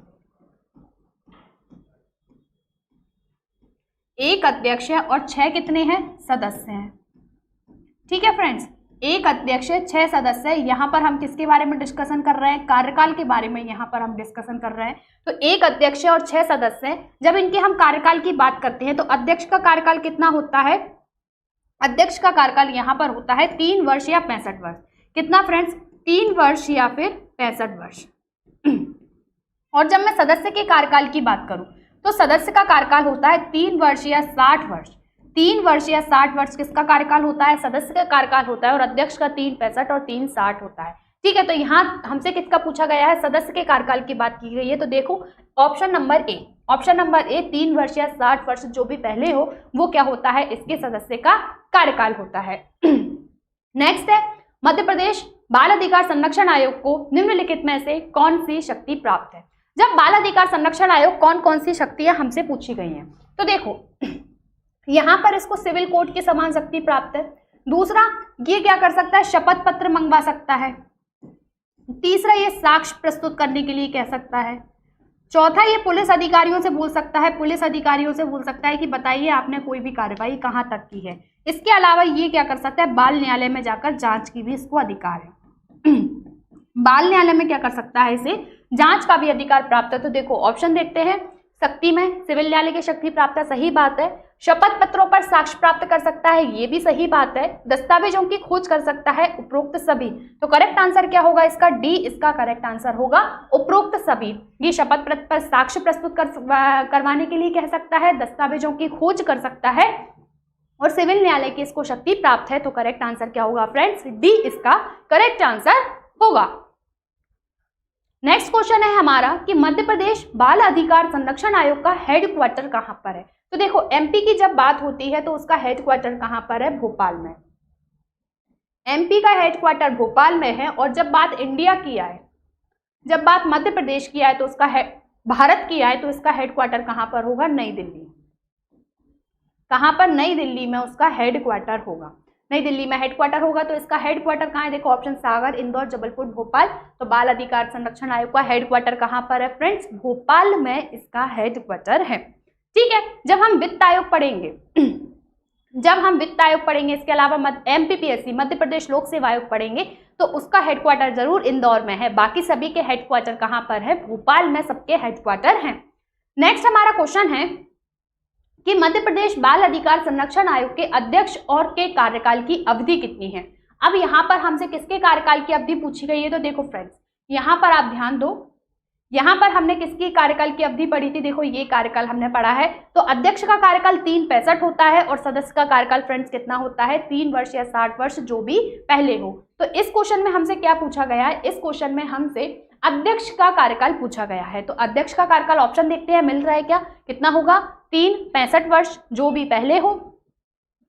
एक अध्यक्ष है और 6 कितने हैं, सदस्य हैं। ठीक है फ्रेंड्स, एक अध्यक्ष है, 6 सदस्य है। यहाँ पर हम किसके बारे में डिस्कशन कर रहे हैं, कार्यकाल के बारे में यहाँ पर हम डिस्कशन कर रहे हैं। तो एक अध्यक्ष है और 6 सदस्य हैं। जब इनके हम कार्यकाल की बात करते हैं तो अध्यक्ष का कार्यकाल कितना होता है, अध्यक्ष का कार्यकाल यहाँ पर होता है 3 वर्ष या 65 वर्ष। कितना फ्रेंड्स, 3 वर्ष या फिर 65 वर्ष। और जब मैं सदस्य के कार्यकाल की बात करूं तो सदस्य का कार्यकाल होता है 3 वर्ष या 60 वर्ष। 3 वर्ष या 60 वर्ष किसका कार्यकाल होता है, सदस्य का कार्यकाल होता है, और अध्यक्ष का 3 65 और 3 60 होता है। ठीक है, तो यहाँ हमसे किसका पूछा गया है, सदस्य के कार्यकाल की बात की गई है। तो देखो option number A, option number A 3 वर्ष या 60 वर्ष जो भी पहले हो वो क्या होता है, इसके सदस्य का कार्यकाल होता है। नेक्स्ट है, मध्य प्रदेश बाल अधिकार संरक्षण आयोग को निम्नलिखित में से कौन सी शक्ति प्राप्त है। जब बाल अधिकार संरक्षण आयोग कौन कौन सी शक्तियां हमसे पूछी गई हैं, तो देखो यहां पर इसको सिविल कोर्ट के समान शक्ति प्राप्त है। दूसरा, ये क्या कर सकता है, शपथ पत्र मंगवा सकता है। तीसरा, ये साक्ष्य प्रस्तुत करने के लिए कह सकता है। चौथा, ये पुलिस अधिकारियों से बोल सकता है, पुलिस अधिकारियों से बोल सकता है कि बताइए आपने कोई भी कार्रवाई कहां तक की है। इसके अलावा ये क्या कर सकता है, बाल न्यायालय में जाकर जांच की भी इसको अधिकार है। बाल न्यायालय में क्या कर सकता है, इसे जांच का भी अधिकार प्राप्त है। तो देखो ऑप्शन देखते हैं, शक्ति में सिविल न्यायालय की शक्ति प्राप्त है, सही बात है। शपथ पत्रों पर साक्ष्य प्राप्त कर सकता है, ये भी सही बात है। दस्तावेजों की खोज कर सकता है, उपरोक्त सभी। तो करेक्ट आंसर क्या होगा इसका, डी इसका करेक्ट आंसर होगा, उपरोक्त सभी। ये शपथ पत्र पर साक्ष्य प्रस्तुत करवाने के लिए कह सकता है, दस्तावेजों की खोज कर सकता है, और सिविल न्यायालय की इसको शक्ति प्राप्त है। तो करेक्ट आंसर क्या होगा फ्रेंड्स, डी इसका करेक्ट आंसर होगा। नेक्स्ट क्वेश्चन है हमारा कि मध्य प्रदेश बाल अधिकार संरक्षण आयोग का हेडक्वार्टर कहां पर है। तो देखो एमपी की जब बात होती है तो उसका हेडक्वार्टर कहां पर है, भोपाल में। एमपी का हेडक्वार्टर भोपाल में है। और जब बात इंडिया की आए, जब बात मध्य प्रदेश की आए तो उसका भारत की आए तो इसका हेडक्वार्टर कहां पर होगा, नई दिल्ली। कहां पर, नई दिल्ली में उसका हेडक्वार्टर होगा। नई दिल्ली में हेडक्वार्टर होगा। तो इसका हेडक्वार्टर कहाँ है, देखो ऑप्शन सागर, इंदौर, जबलपुर, भोपाल। तो बाल अधिकार संरक्षण आयोग का हेडक्वार्टर कहाँ पर है फ्रेंड्स, भोपाल में इसका हेडक्वार्टर है। ठीक है, जब हम वित्त आयोग पढ़ेंगे जब हम वित्त आयोग पढ़ेंगे, इसके अलावा MPPSC मध्य प्रदेश लोक सेवा आयोग पढ़ेंगे, तो उसका हेडक्वार्टर जरूर इंदौर में है। बाकी सभी के हेडक्वार्टर कहाँ पर है? भोपाल में सबके हेडक्वार्टर हैं। नेक्स्ट हमारा क्वेश्चन है कि मध्य प्रदेश बाल अधिकार संरक्षण आयोग के अध्यक्ष और के कार्यकाल की अवधि कितनी है? अब यहाँ पर हमसे किसके कार्यकाल की अवधि पूछी गई है? तो देखो फ्रेंड्स, यहाँ पर आप ध्यान दो, यहाँ पर हमने किसकी कार्यकाल की अवधि पढ़ी थी? देखो ये कार्यकाल हमने पढ़ा है। तो अध्यक्ष का कार्यकाल 365 होता है और सदस्य का कार्यकाल फ्रेंड्स कितना होता है? 3 वर्ष या 60 वर्ष, जो भी पहले हो। तो इस क्वेश्चन में हमसे क्या पूछा गया है? इस क्वेश्चन में हमसे अध्यक्ष का कार्यकाल पूछा गया है। तो अध्यक्ष का कार्यकाल ऑप्शन देखते हैं, मिल रहा है क्या? कितना होगा? 365 वर्ष, जो भी पहले हो,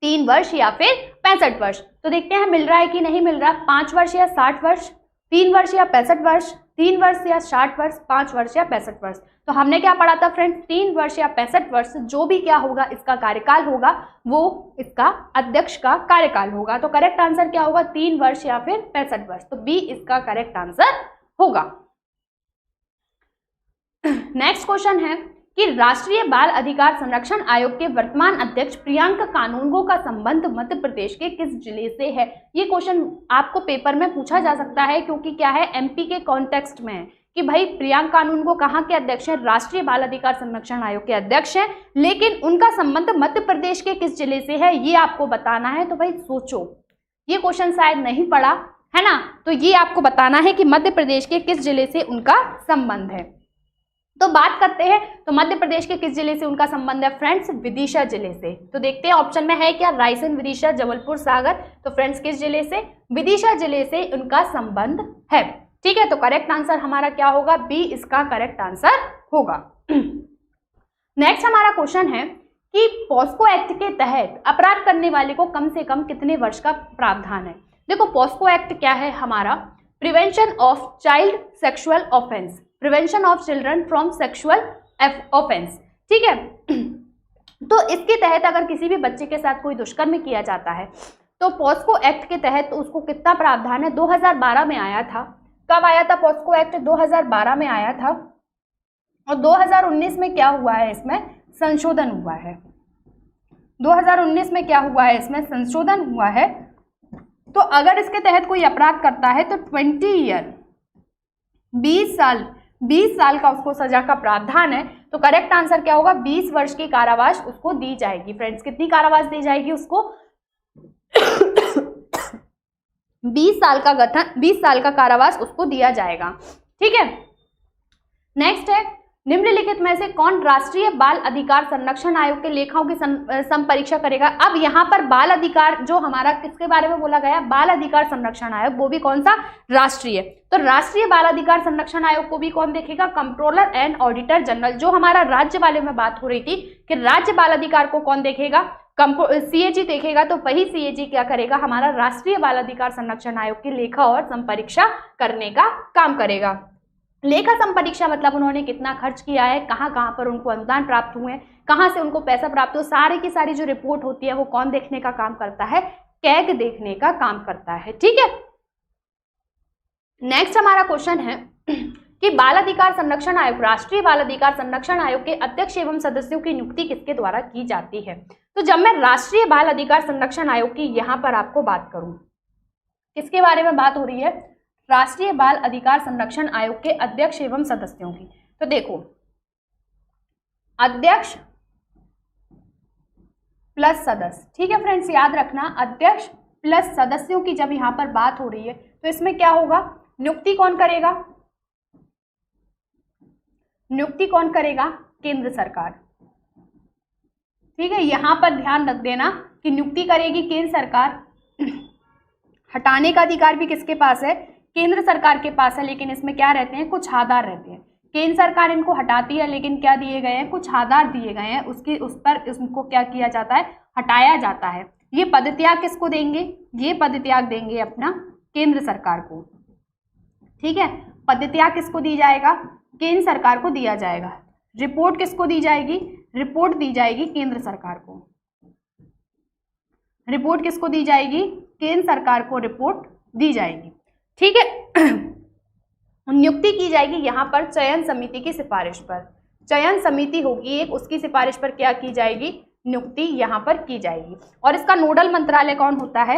3 वर्ष या फिर 65 वर्ष। तो देखते हैं मिल रहा है कि नहीं मिल रहा। 5 वर्ष या 60 वर्ष, 3 वर्ष या 65 वर्ष, 3 वर्ष या 60 वर्ष, 5 वर्ष या 65 वर्ष। तो हमने क्या पढ़ा था फ्रेंड्स? 3 वर्ष या 65 वर्ष, जो भी क्या होगा इसका कार्यकाल होगा, वो इसका अध्यक्ष का कार्यकाल होगा। तो करेक्ट आंसर क्या होगा? 3 वर्ष या फिर 65 वर्ष। तो बी इसका करेक्ट आंसर होगा। नेक्स्ट क्वेश्चन है कि राष्ट्रीय बाल अधिकार संरक्षण आयोग के वर्तमान अध्यक्ष प्रियंका कानूनगो का संबंध मध्य प्रदेश के किस जिले से है? ये क्वेश्चन आपको पेपर में पूछा जा सकता है, क्योंकि क्या है, एमपी के कॉन्टेक्स्ट में है कि भाई प्रियंका कानूनगो कहाँ के अध्यक्ष हैं? राष्ट्रीय बाल अधिकार संरक्षण आयोग के अध्यक्ष हैं, लेकिन उनका संबंध मध्य प्रदेश के किस जिले से है, ये आपको बताना है। तो भाई सोचो, ये क्वेश्चन शायद नहीं पढ़ा है ना, तो ये आपको बताना है कि मध्य प्रदेश के किस जिले से उनका संबंध है। तो बात करते हैं, तो मध्य प्रदेश के किस जिले से उनका संबंध है फ्रेंड्स? विदिशा जिले से। तो देखते हैं ऑप्शन में है क्या? रायसेन, विदिशा, जबलपुर, सागर। तो फ्रेंड्स किस जिले से? विदिशा जिले से उनका संबंध है। ठीक है, तो करेक्ट आंसर हमारा क्या होगा? बी इसका करेक्ट आंसर होगा। नेक्स्ट हमारा क्वेश्चन है कि पॉस्को एक्ट के तहत अपराध करने वाले को कम से कम कितने वर्ष का प्रावधान है? देखो पॉस्को एक्ट क्या है हमारा? Prevention of child sexual offence, prevention of children from sexual offence. ठीक है, तो इसके तहत अगर किसी भी बच्चे के साथ कोई दुष्कर्म किया जाता है तो पॉस्को एक्ट के तहत उसको कितना प्रावधान है? 2012 में आया था। कब आया था पॉस्को एक्ट? 2012 में आया था। और 2019 में क्या हुआ है? इसमें संशोधन हुआ है। 2019 में क्या हुआ है? इसमें संशोधन हुआ है। तो अगर इसके तहत कोई अपराध करता है तो 20 ईयर, 20 साल का उसको सजा का प्रावधान है। तो करेक्ट आंसर क्या होगा? 20 वर्ष की कारावास उसको दी जाएगी। फ्रेंड्स कितनी कारावास दी जाएगी उसको? 20 साल का कारावास उसको दिया जाएगा। ठीक है, नेक्स्ट है निम्नलिखित में से कौन राष्ट्रीय बाल अधिकार संरक्षण आयोग के लेखाओं की संपरीक्षा करेगा? अब यहाँ पर बाल अधिकार जो हमारा किसके बारे में बोला गया? बाल अधिकार संरक्षण आयोग, वो भी कौन सा? राष्ट्रीय। तो राष्ट्रीय बाल अधिकार संरक्षण आयोग को भी कौन देखेगा? Controller and auditor general. जो हमारा राज्य वाले में बात हो रही थी कि राज्य बाल अधिकार को कौन देखेगा? CAG देखेगा। तो वही CAG क्या करेगा? हमारा राष्ट्रीय बाल अधिकार संरक्षण आयोग की लेखा और संपरीक्षा करने का काम करेगा। लेखा संपरीक्षा मतलब उन्होंने कितना खर्च किया है, कहाँ कहाँ पर उनको अनुदान प्राप्त हुए हैं, कहाँ से उनको पैसा प्राप्त हो, सारी की सारी जो रिपोर्ट होती है वो कौन देखने का काम करता है? कैग देखने का काम करता है। ठीक है, नेक्स्ट हमारा क्वेश्चन है कि बाल अधिकार संरक्षण आयोग, राष्ट्रीय बाल अधिकार संरक्षण आयोग के अध्यक्ष एवं सदस्यों की नियुक्ति किसके द्वारा की जाती है? तो जब मैं राष्ट्रीय बाल अधिकार संरक्षण आयोग की यहाँ पर आपको बात करूं, किसके बारे में बात हो रही है? राष्ट्रीय बाल अधिकार संरक्षण आयोग के अध्यक्ष एवं सदस्यों की। तो देखो, अध्यक्ष प्लस सदस्य। ठीक है फ्रेंड्स, याद रखना, अध्यक्ष प्लस सदस्यों की जब यहाँ पर बात हो रही है तो इसमें क्या होगा? नियुक्ति कौन करेगा? नियुक्ति कौन करेगा? केंद्र सरकार। ठीक है, यहां पर ध्यान रख देना कि नियुक्ति करेगी केंद्र सरकार। हटाने का अधिकार भी किसके पास है? केंद्र सरकार के पास है, लेकिन इसमें क्या रहते हैं? कुछ आधार रहते हैं। केंद्र सरकार इनको हटाती है, लेकिन क्या दिए गए हैं? कुछ आधार दिए गए हैं, उस पर इसको क्या किया जाता है? हटाया जाता है। ये पदत्याग किसको देंगे? ये पदत्याग देंगे अपना केंद्र सरकार को। ठीक है, पदत्याग किसको दी जाएगा? केंद्र सरकार को दिया जाएगा। रिपोर्ट किसको दी जाएगी? रिपोर्ट दी जाएगी केंद्र सरकार को। रिपोर्ट किसको दी जाएगी? केंद्र सरकार को रिपोर्ट दी जाएगी। ठीक है, नियुक्ति की जाएगी यहाँ पर चयन समिति की सिफारिश पर। चयन समिति होगी एक, उसकी सिफारिश पर क्या की जाएगी? नियुक्ति यहाँ पर की जाएगी। और इसका नोडल मंत्रालय कौन होता है?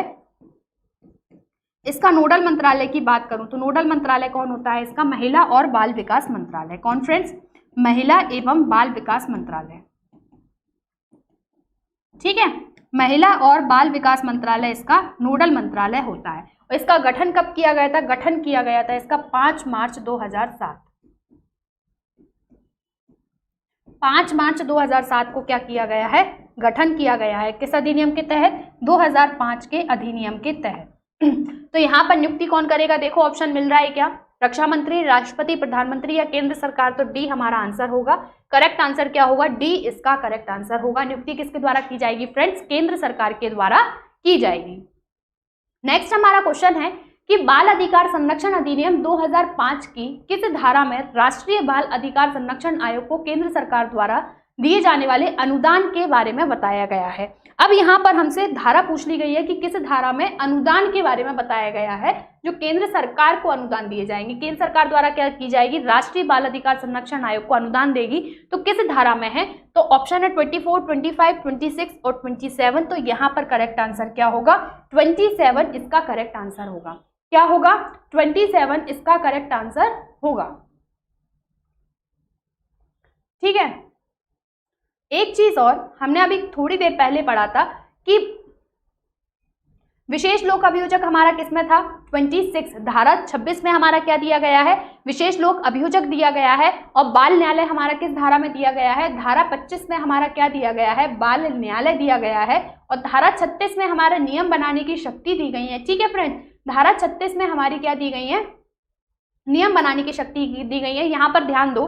इसका नोडल मंत्रालय की बात करूं तो नोडल मंत्रालय कौन होता है इसका? महिला और बाल विकास मंत्रालय। कौन फ्रेंड्स? महिला एवं बाल विकास मंत्रालय। ठीक है, महिला और बाल विकास मंत्रालय इसका नोडल मंत्रालय होता है। और इसका गठन कब किया गया था? गठन किया गया था इसका 5 मार्च 2007। 5 मार्च 2007 को क्या किया गया है? गठन किया गया है। किस अधिनियम के तहत? 2005 के अधिनियम के तहत। तो यहाँ पर नियुक्ति कौन करेगा? देखो ऑप्शन मिल रहा है क्या? रक्षा मंत्री, राष्ट्रपति, प्रधानमंत्री या केंद्र सरकार। तो डी हमारा आंसर होगा। करेक्ट आंसर क्या होगा? डी इसका करेक्ट आंसर होगा। नियुक्ति किसके द्वारा की जाएगी फ्रेंड्स? केंद्र सरकार के द्वारा की जाएगी। नेक्स्ट हमारा क्वेश्चन है कि बाल अधिकार संरक्षण अधिनियम 2005 की किस धारा में राष्ट्रीय बाल अधिकार संरक्षण आयोग को केंद्र सरकार द्वारा दिए जाने वाले अनुदान के बारे में बताया गया है? अब यहाँ पर हमसे धारा पूछ ली गई है कि किस धारा में अनुदान के बारे में बताया गया है जो केंद्र सरकार को अनुदान दिए जाएंगे। केंद्र सरकार द्वारा क्या की जाएगी? राष्ट्रीय बाल अधिकार संरक्षण आयोग को अनुदान देगी। तो किस धारा में है? तो ऑप्शन है 24, 25, 26 और 27। तो यहाँ पर करेक्ट आंसर क्या होगा? 27 इसका करेक्ट आंसर होगा। क्या होगा? 27 इसका करेक्ट आंसर होगा। ठीक है, एक चीज और हमने अभी थोड़ी देर पहले पढ़ा था कि विशेष लोक अभियोजक हमारा किसमें था? 26 धारा 26 में हमारा क्या दिया गया है? विशेष लोक अभियोजक दिया गया है। और बाल न्यायालय हमारा किस धारा में दिया गया है? धारा 25 में हमारा क्या दिया गया है? बाल न्यायालय दिया गया है। और धारा 36 में हमारा नियम बनाने की शक्ति दी गई है। ठीक है फ्रेंड्स, धारा 36 में हमारी क्या दी गई है? नियम बनाने की शक्ति दी गई है। यहाँ पर ध्यान दो,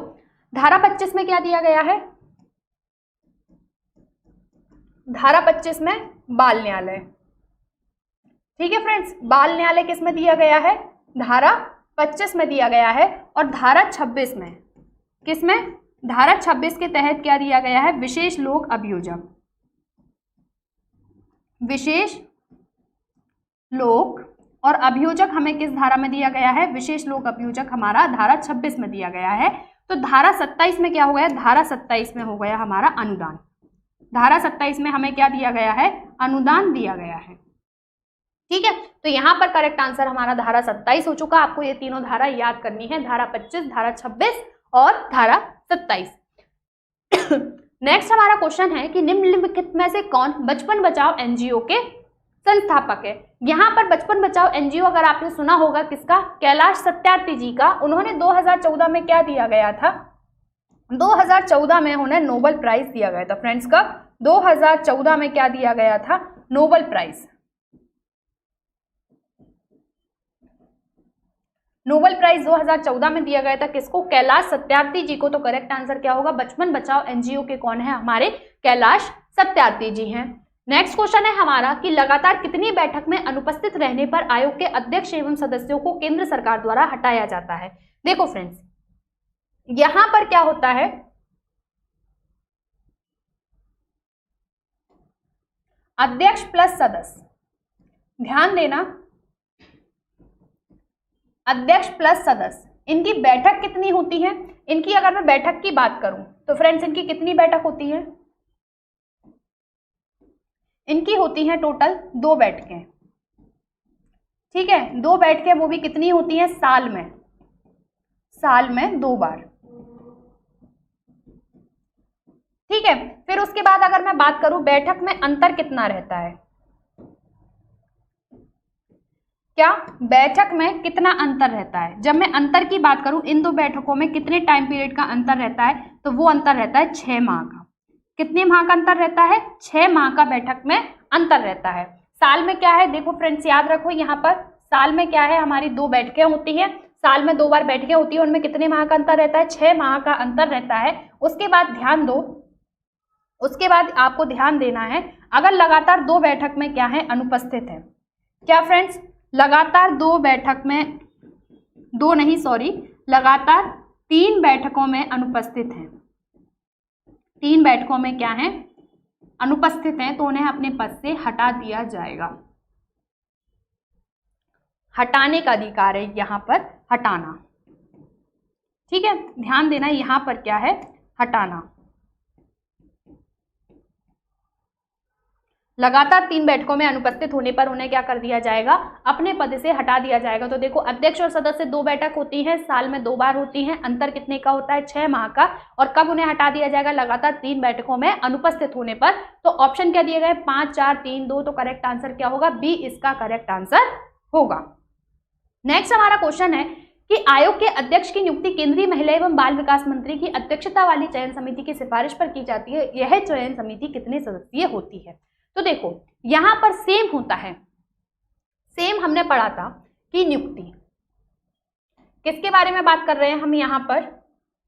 धारा 25 में क्या दिया गया है? धारा 25 में बाल न्यायालय। ठीक है फ्रेंड्स, बाल न्यायालय किस में दिया गया है? धारा 25 में दिया गया है। और धारा 26 में किस में? धारा 26 के तहत क्या दिया गया है? विशेष लोक अभियोजक। विशेष लोक और अभियोजक हमें किस धारा में दिया गया है? विशेष लोक अभियोजक हमारा धारा 26 में दिया गया है। तो धारा 27 में क्या हो गया? धारा 27 में हो गया हमारा अनुदान। धारा 27 में हमें क्या दिया गया है? अनुदान दिया गया है। ठीक है, तो यहाँ पर करेक्ट आंसर हमारा धारा 27 हो चुका। आपको ये तीनों धारा याद करनी है, धारा 25, धारा 26 और धारा 27। नेक्स्ट हमारा क्वेश्चन है कि निम्नलिखित में से कौन बचपन बचाओ एनजीओ के संस्थापक है? यहाँ पर बचपन बचाओ एनजीओ अगर आपने सुना होगा किसका? कैलाश सत्यार्थी जी का। उन्होंने 2014 में क्या दिया गया था? 2014 में उन्हें नोबेल प्राइज दिया गया था फ्रेंड्स। का 2014 में क्या दिया गया था? Nobel prize. नोबेल प्राइज 2014 में दिया गया था किसको? कैलाश सत्यार्थी जी को। तो करेक्ट आंसर क्या होगा? बचपन बचाओ एनजीओ के कौन है? हमारे कैलाश सत्यार्थी जी हैं। नेक्स्ट क्वेश्चन है हमारा कि लगातार कितनी बैठक में अनुपस्थित रहने पर आयोग के अध्यक्ष एवं सदस्यों को केंद्र सरकार द्वारा हटाया जाता है? देखो फ्रेंड्स, यहां पर क्या होता है? अध्यक्ष प्लस सदस्य, ध्यान देना, अध्यक्ष प्लस सदस्य, इनकी बैठक कितनी होती है? इनकी अगर मैं बैठक की बात करूं तो फ्रेंड्स इनकी कितनी बैठक होती है? इनकी होती है टोटल 2 बैठकें। ठीक है, 2 बैठकें, वो भी कितनी होती हैं? साल में। साल में 2 बार। ठीक है, फिर उसके बाद अगर मैं बात करूं बैठक में अंतर कितना रहता है? क्या बैठक में कितना अंतर रहता है? जब मैं अंतर की बात करूं, इन 2 बैठकों में कितने टाइम पीरियड का अंतर रहता है? तो वो अंतर रहता है 6 माह का। कितने माह का अंतर रहता है? 6 माह का बैठक में अंतर रहता है। साल में क्या है? देखो फ्रेंड्स, याद रखो यहाँ पर साल में क्या है? हमारी 2 बैठकें होती है। साल में 2 बार बैठकें होती है, उनमें कितने माह का अंतर रहता है? 6 माह का अंतर रहता है। उसके बाद ध्यान दो, उसके बाद आपको ध्यान देना है, अगर लगातार 2 बैठक में क्या है? अनुपस्थित है। क्या फ्रेंड्स? लगातार 2 बैठक में, 2 नहीं सॉरी, लगातार 3 बैठकों में अनुपस्थित हैं। 3 बैठकों में क्या है? अनुपस्थित हैं, तो उन्हें अपने पद से हटा दिया जाएगा। हटाने का अधिकार है यहाँ पर, हटाना। ठीक है, ध्यान देना, यहाँ पर क्या है? हटाना। लगातार 3 बैठकों में अनुपस्थित होने पर उन्हें क्या कर दिया जाएगा, अपने पद से हटा दिया जाएगा। तो देखो अध्यक्ष और सदस्य 2 बैठक होती है, साल में 2 बार होती है, अंतर कितने का होता है, 6 माह का। और कब उन्हें हटा दिया जाएगा, लगातार 3 बैठकों में अनुपस्थित होने पर। तो ऑप्शन क्या दिए गए, 5, 4, 3, 2। तो करेक्ट आंसर क्या होगा, बी इसका करेक्ट आंसर होगा। नेक्स्ट हमारा क्वेश्चन है कि आयोग के अध्यक्ष की नियुक्ति केंद्रीय महिला एवं बाल विकास मंत्री की अध्यक्षता वाली चयन समिति की सिफारिश पर की जाती है। यह चयन समिति कितने सदस्यीय होती है। तो देखो यहां पर सेम होता है, सेम हमने पढ़ा था कि नियुक्ति किसके बारे में बात कर रहे हैं हम, यहां पर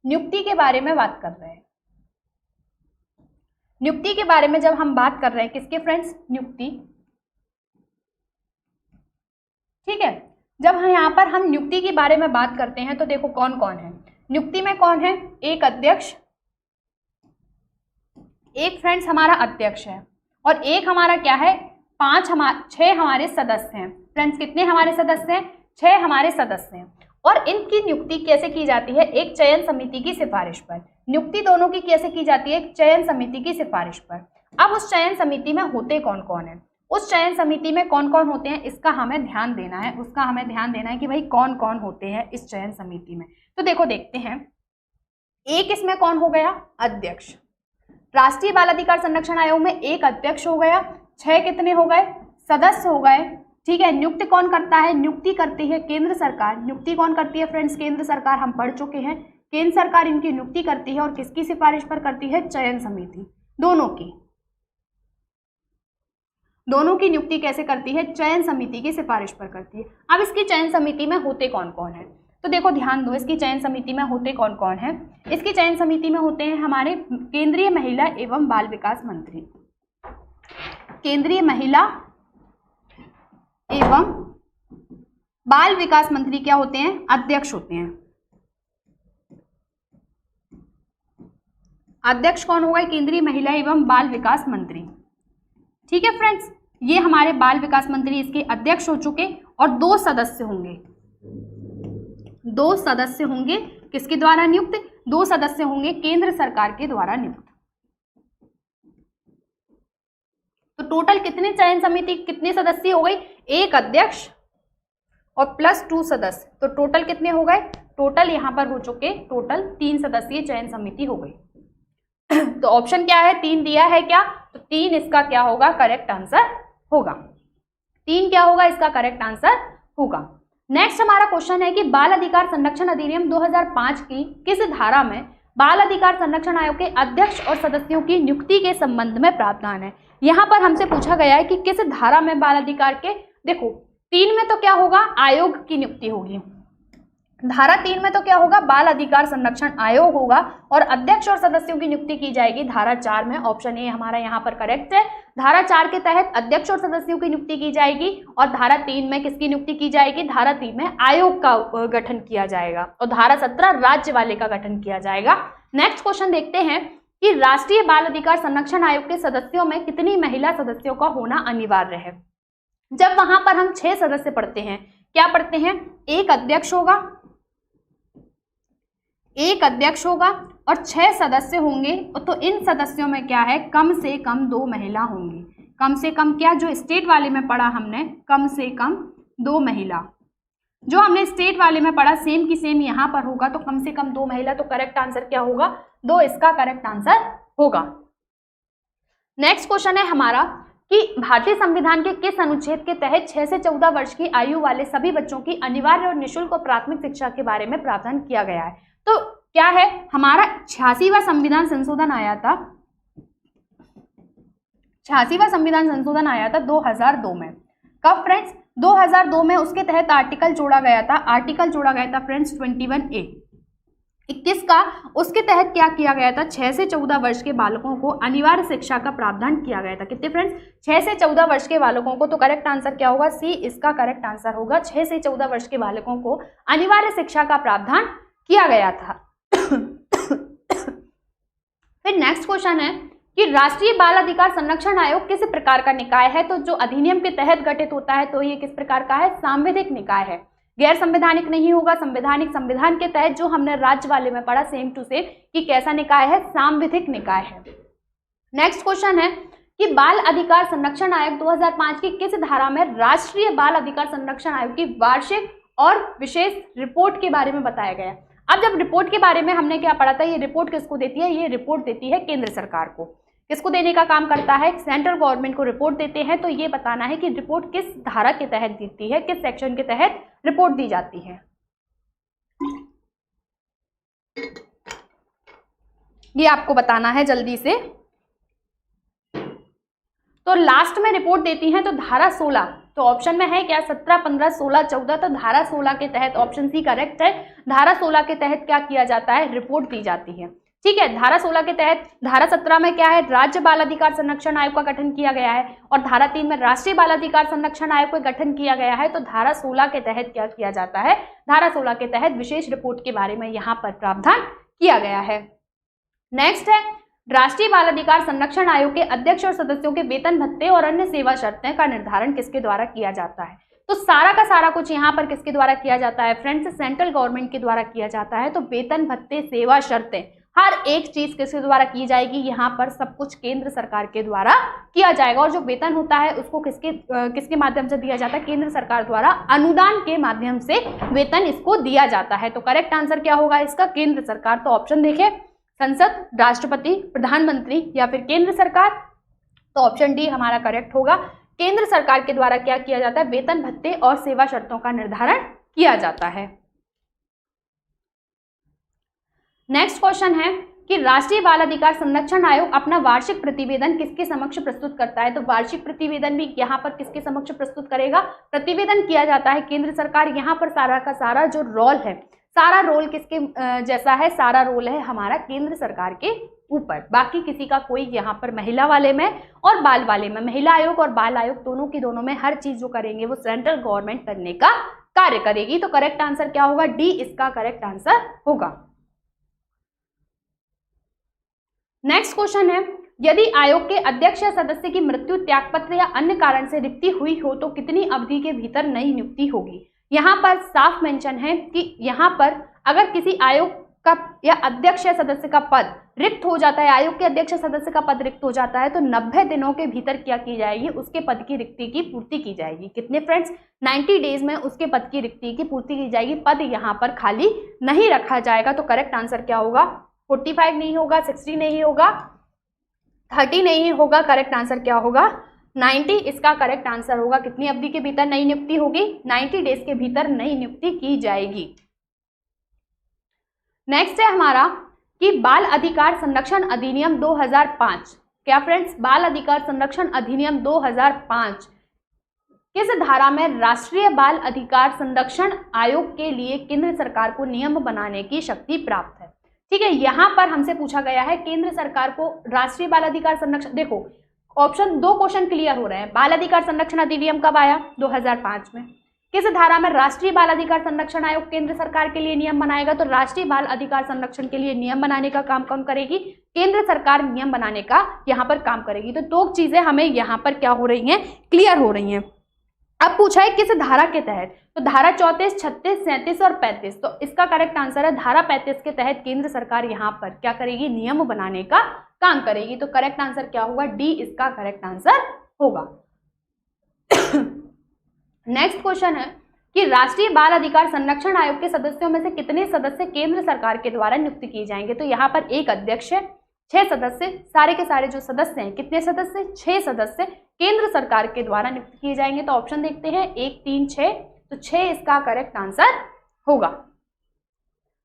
नियुक्ति के बारे में बात कर रहे हैं। नियुक्ति के बारे में जब हम बात कर रहे हैं, किसके फ्रेंड्स, नियुक्ति, ठीक है। जब यहाँ पर हम नियुक्ति के बारे में बात करते हैं तो देखो कौन कौन है नियुक्ति में, कौन है, एक अध्यक्ष, एक फ्रेंड्स हमारा अध्यक्ष है, और एक हमारा क्या है, 6 हमारे सदस्य हैं। फ्रेंड्स कितने हमारे सदस्य हैं, 6 हमारे सदस्य हैं। और इनकी नियुक्ति कैसे की जाती है, एक चयन समिति की सिफारिश पर। नियुक्ति दोनों की कैसे की जाती है, एक चयन समिति की सिफारिश पर। अब उस चयन समिति में होते कौन कौन है, उस चयन समिति में कौन कौन होते हैं, इसका हमें ध्यान देना है, उसका हमें ध्यान देना है कि भाई कौन कौन होते हैं इस चयन समिति में। तो देखो देखते हैं, एक इसमें कौन हो गया, अध्यक्ष। राष्ट्रीय बाल अधिकार संरक्षण आयोग में एक अध्यक्ष हो गया, 6 कितने हो गए, सदस्य हो गए, ठीक है। नियुक्ति कौन करता है, नियुक्ति करती है केंद्र सरकार। नियुक्ति कौन करती है फ्रेंड्स, केंद्र सरकार, हम पढ़ चुके हैं। केंद्र सरकार इनकी नियुक्ति करती है और किसकी सिफारिश पर करती है, चयन समिति, दोनों की नियुक्ति कैसे करती है, चयन समिति की सिफारिश पर करती है। अब इसकी चयन समिति में होते कौन कौन है, तो देखो ध्यान दो, इसकी चयन समिति में होते कौन कौन है। इसकी चयन समिति में होते हैं हमारे केंद्रीय महिला एवं बाल विकास मंत्री, केंद्रीय महिला एवं बाल विकास मंत्री क्या होते हैं, अध्यक्ष होते हैं। अध्यक्ष कौन होगा, केंद्रीय महिला एवं बाल विकास मंत्री, ठीक है फ्रेंड्स। ये हमारे बाल विकास मंत्री इसके अध्यक्ष हो चुके, और 2 सदस्य होंगे, 2 सदस्य होंगे किसके द्वारा नियुक्त, 2 सदस्य होंगे केंद्र सरकार के द्वारा नियुक्त। तो टोटल कितने चयन समिति, कितने सदस्य हो गई, एक अध्यक्ष और प्लस 2 सदस्य, तो टोटल कितने हो गए, टोटल यहां पर हो चुके, टोटल 3 सदस्यीय चयन समिति हो गई। तो ऑप्शन क्या है, 3 दिया है क्या, तो 3 इसका क्या होगा, करेक्ट आंसर होगा। 3 क्या होगा, इसका करेक्ट आंसर होगा। नेक्स्ट हमारा क्वेश्चन है कि बाल अधिकार संरक्षण अधिनियम 2005 की किस धारा में बाल अधिकार संरक्षण आयोग के अध्यक्ष और सदस्यों की नियुक्ति के संबंध में प्रावधान है। यहाँ पर हमसे पूछा गया है कि किस धारा में बाल अधिकार के, देखो 3 में तो क्या होगा, आयोग की नियुक्ति होगी, धारा 3 में तो क्या होगा, बाल अधिकार संरक्षण आयोग होगा, और अध्यक्ष और सदस्यों की नियुक्ति की जाएगी धारा 4 में। ऑप्शन ए हमारा यहाँ पर करेक्ट है। धारा 4 के तहत अध्यक्ष और सदस्यों की नियुक्ति की जाएगी, और धारा 3 में किसकी नियुक्ति की जाएगी, धारा 3 में आयोग का गठन किया जाएगा, और धारा 17 राज्य वाले का गठन किया जाएगा। नेक्स्ट क्वेश्चन देखते हैं कि राष्ट्रीय बाल अधिकार संरक्षण आयोग के सदस्यों में कितनी महिला सदस्यों का होना अनिवार्य है। जब वहां पर हम 6 सदस्य पढ़ते हैं, क्या पढ़ते हैं, एक अध्यक्ष होगा, एक अध्यक्ष होगा और 6 सदस्य होंगे। तो इन सदस्यों में क्या है, कम से कम 2 महिला होंगी। कम से कम क्या, जो स्टेट वाले में पढ़ा हमने, कम से कम 2 महिला, जो हमने स्टेट वाले में पढ़ा सेम की सेम यहाँ पर होगा, तो कम से कम 2 महिला। तो करेक्ट आंसर क्या होगा, 2 इसका करेक्ट आंसर होगा। नेक्स्ट क्वेश्चन है हमारा कि भारतीय संविधान के किस अनुच्छेद के तहत 6 से 14 वर्ष की आयु वाले सभी बच्चों की अनिवार्य और निःशुल्क और प्राथमिक शिक्षा के बारे में प्रावधान किया गया है। तो क्या है, हमारा 86वां संविधान संशोधन आया था, 86वां संविधान संशोधन आया था 2002 में। कब फ्रेंड्स, 2002 में। उसके तहत आर्टिकल जोड़ा गया था, आर्टिकल जोड़ा गया था फ्रेंड्स 21A 21 का। उसके तहत क्या किया गया था, 6 से 14 वर्ष के बालकों को अनिवार्य शिक्षा का प्रावधान किया गया था। कितने फ्रेंड्स, 6 से 14 वर्ष के बालकों को। तो करेक्ट आंसर क्या होगा, सी इसका करेक्ट आंसर होगा। 6 से 14 वर्ष के बालकों को अनिवार्य शिक्षा का प्रावधान किया गया था। फिर नेक्स्ट क्वेश्चन है कि राष्ट्रीय बाल अधिकार संरक्षण आयोग किस प्रकार का निकाय है। तो जो अधिनियम के तहत गठित होता है, तो ये किस प्रकार का है, सांविधिक निकाय है, गैर संवैधानिक नहीं होगा, संवैधानिक। संविधान के तहत जो हमने राज्य वाले में पढ़ा सेम टू सेम कि कैसा निकाय है, सांविधिक निकाय है। नेक्स्ट क्वेश्चन है कि बाल अधिकार संरक्षण आयोग 2005 की किस धारा में राष्ट्रीय बाल अधिकार संरक्षण आयोग की वार्षिक और विशेष रिपोर्ट के बारे में बताया गया। अब जब रिपोर्ट के बारे में हमने क्या पढ़ा था, ये रिपोर्ट किसको देती है, ये रिपोर्ट देती है केंद्र सरकार को। किसको देने का काम करता है, सेंट्रल गवर्नमेंट को रिपोर्ट देते हैं। तो ये बताना है कि रिपोर्ट किस धारा के तहत देती है, किस सेक्शन के तहत रिपोर्ट दी जाती है। ये आपको बताना है जल्दी से। तो लास्ट में रिपोर्ट देती हैं तो धारा 16, तो ऑप्शन में है क्या 17, 15, 16, 14, तो धारा 16 के तहत ऑप्शन सी करेक्ट है। धारा 16 के तहत क्या किया जाता है, रिपोर्ट दी जाती है। ठीक है, धारा 16 के तहत धारा 17 में क्या है, राज्य बाल अधिकार संरक्षण आयोग का गठन किया गया है, और धारा 3 में राष्ट्रीय बाल अधिकार संरक्षण आयोग का गठन किया गया है। तो धारा 16 के तहत क्या किया जाता है, धारा 16 के तहत विशेष रिपोर्ट के बारे में यहाँ पर प्रावधान किया गया है। नेक्स्ट है, राष्ट्रीय बाल अधिकार संरक्षण आयोग के अध्यक्ष और सदस्यों के वेतन भत्ते और अन्य सेवा शर्तें का निर्धारण किसके द्वारा किया जाता है। तो सारा का सारा कुछ यहाँ पर किसके द्वारा किया जाता है फ्रेंड्स, सेंट्रल गवर्नमेंट के द्वारा किया जाता है। तो वेतन भत्ते सेवा शर्तें हर एक चीज किसके द्वारा की जाएगी, यहाँ पर सब कुछ केंद्र सरकार के द्वारा किया जाएगा। और जो वेतन होता है उसको किसके माध्यम से दिया जाता है, केंद्र सरकार द्वारा अनुदान के माध्यम से वेतन इसको दिया जाता है। तो करेक्ट आंसर क्या होगा इसका, केंद्र सरकार। तो ऑप्शन देखें, संसद, राष्ट्रपति, प्रधानमंत्री या फिर केंद्र सरकार। तो ऑप्शन डी हमारा करेक्ट होगा। केंद्र सरकार के द्वारा क्या किया जाता है, वेतन भत्ते और सेवा शर्तों का निर्धारण किया जाता है। नेक्स्ट क्वेश्चन है कि राष्ट्रीय बाल अधिकार संरक्षण आयोग अपना वार्षिक प्रतिवेदन किसके समक्ष प्रस्तुत करता है। तो वार्षिक प्रतिवेदन भी यहाँ पर किसके समक्ष प्रस्तुत करेगा, प्रतिवेदन किया जाता है केंद्र सरकार। यहाँ पर सारा का सारा जो रोल है, सारा रोल किसके जैसा है, सारा रोल है हमारा केंद्र सरकार के ऊपर। बाकी किसी का कोई यहाँ पर महिला वाले में और बाल वाले में, महिला आयोग और बाल आयोग दोनों की दोनों में हर चीज जो करेंगे वो सेंट्रल गवर्नमेंट करने का कार्य करेगी। तो करेक्ट आंसर क्या होगा, डी इसका करेक्ट आंसर होगा। नेक्स्ट क्वेश्चन है, यदि आयोग के अध्यक्ष या सदस्य की मृत्यु, त्यागपत्र या अन्य कारण से रिक्ति हुई हो तो कितनी अवधि के भीतर नई नियुक्ति होगी। यहाँ पर साफ मेंशन है कि यहाँ पर अगर किसी आयोग का या अध्यक्ष या सदस्य का पद रिक्त हो जाता है, आयोग के अध्यक्ष या सदस्य का पद रिक्त हो जाता है, तो 90 दिनों के भीतर क्या की जाएगी, उसके पद की रिक्ति की पूर्ति की जाएगी। कितने फ्रेंड्स, 90 डेज में उसके पद की रिक्ति की पूर्ति की जाएगी। पद यहाँ पर खाली नहीं रखा जाएगा। तो करेक्ट आंसर क्या होगा, 45 नहीं होगा, 60 नहीं होगा, 30 नहीं होगा, करेक्ट आंसर क्या होगा, 90 इसका करेक्ट आंसर होगा। कितनी अवधि के भीतर नई नियुक्ति होगी, 90 डेज के भीतर नई नियुक्ति की जाएगी। नेक्स्ट है हमारा कि बाल अधिकार संरक्षण अधिनियम 2005, क्या फ्रेंड्स, बाल अधिकार संरक्षण अधिनियम 2005 किस धारा में राष्ट्रीय बाल अधिकार संरक्षण आयोग के लिए केंद्र सरकार को नियम बनाने की शक्ति प्राप्त है। ठीक है, यहाँ पर हमसे पूछा गया है केंद्र सरकार को राष्ट्रीय बाल अधिकार संरक्षण, देखो ऑप्शन 2 क्वेश्चन क्लियर हो रहे हैं। बाल अधिकार संरक्षण अधिनियम कब आया, 2005 में। किस धारा में राष्ट्रीय बाल अधिकार संरक्षण आयोग केंद्र सरकार के लिए नियम बनाएगा। तो राष्ट्रीय बाल अधिकार संरक्षण के लिए नियम बनाने का काम कौन करेगी, केंद्र सरकार नियम बनाने का यहाँ पर काम करेगी। तो 2 चीजें हमें यहाँ पर क्या हो रही हैं, क्लियर हो रही हैं। अब पूछा है किस धारा के तहत, तो धारा 34, 36, 37 और 35। तो इसका करेक्ट आंसर है धारा 35 के तहत केंद्र सरकार यहाँ पर क्या करेगी, नियम बनाने का काम करेगी। तो करेक्ट आंसर क्या होगा, डी इसका करेक्ट आंसर होगा। नेक्स्ट क्वेश्चन है कि राष्ट्रीय बाल अधिकार संरक्षण आयोग के सदस्यों में से कितने सदस्य केंद्र सरकार के द्वारा नियुक्त किए जाएंगे। तो यहाँ पर एक अध्यक्ष है, 6 सदस्य, सारे के सारे जो सदस्य हैं, कितने सदस्य, 6 सदस्य केंद्र सरकार के द्वारा नियुक्त किए जाएंगे। तो ऑप्शन देखते हैं 1, 3, 6, तो 6 इसका करेक्ट आंसर होगा।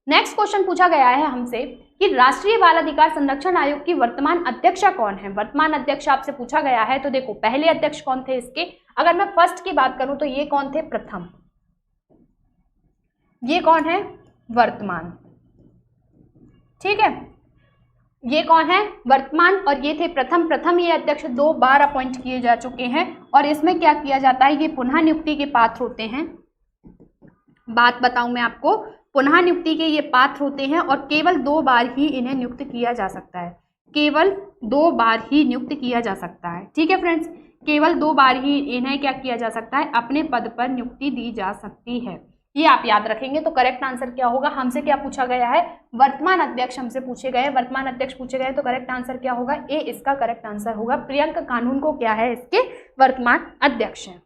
नेक्स्ट क्वेश्चन पूछा गया है हमसे कि राष्ट्रीय बाल अधिकार संरक्षण आयोग की वर्तमान अध्यक्ष कौन है। वर्तमान अध्यक्ष आपसे पूछा गया है। तो देखो पहले अध्यक्ष कौन थे इसके, अगर मैं फर्स्ट की बात करूं तो ये कौन थे, प्रथम, ये कौन है, वर्तमान। ठीक है, ये कौन है, वर्तमान, और ये थे प्रथम। प्रथम ये अध्यक्ष 2 बार अपॉइंट किए जा चुके हैं और इसमें क्या किया जाता है, ये पुनः नियुक्ति के पात्र होते हैं। बात बताऊं मैं आपको, पुनः नियुक्ति के ये पात्र होते हैं और केवल 2 बार ही इन्हें नियुक्त किया जा सकता है, केवल 2 बार ही नियुक्त किया जा सकता है। ठीक है फ्रेंड्स, केवल 2 बार ही इन्हें क्या किया जा सकता है, अपने पद पर नियुक्ति दी जा सकती है। ये आप याद रखेंगे। तो करेक्ट आंसर क्या होगा, हमसे क्या पूछा गया है, वर्तमान अध्यक्ष हमसे पूछे गए, वर्तमान अध्यक्ष पूछे गए, तो करेक्ट आंसर क्या होगा, ए इसका करेक्ट आंसर होगा। प्रियंका कानून को क्या है, इसके वर्तमान अध्यक्ष हैं।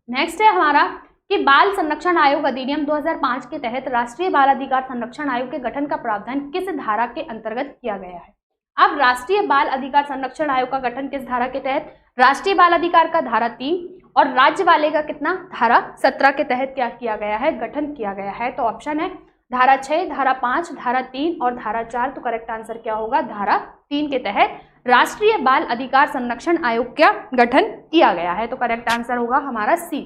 नेक्स्ट है हमारा कि बाल संरक्षण आयोग अधिनियम 2005 के तहत राष्ट्रीय बाल अधिकार संरक्षण आयोग के गठन का प्रावधान किस धारा के अंतर्गत किया गया है। अब राष्ट्रीय बाल अधिकार संरक्षण आयोग का गठन किस धारा के तहत, राष्ट्रीय बाल अधिकार का धारा 3 और राज्य वाले का कितना, धारा 17 के तहत क्या किया गया है, गठन किया गया है। तो ऑप्शन है धारा 6, धारा 5, धारा 3 और धारा 4। तो करेक्ट आंसर क्या होगा, धारा 3 के तहत राष्ट्रीय बाल अधिकार संरक्षण आयोग का गठन किया गया है। तो करेक्ट आंसर होगा हमारा सी।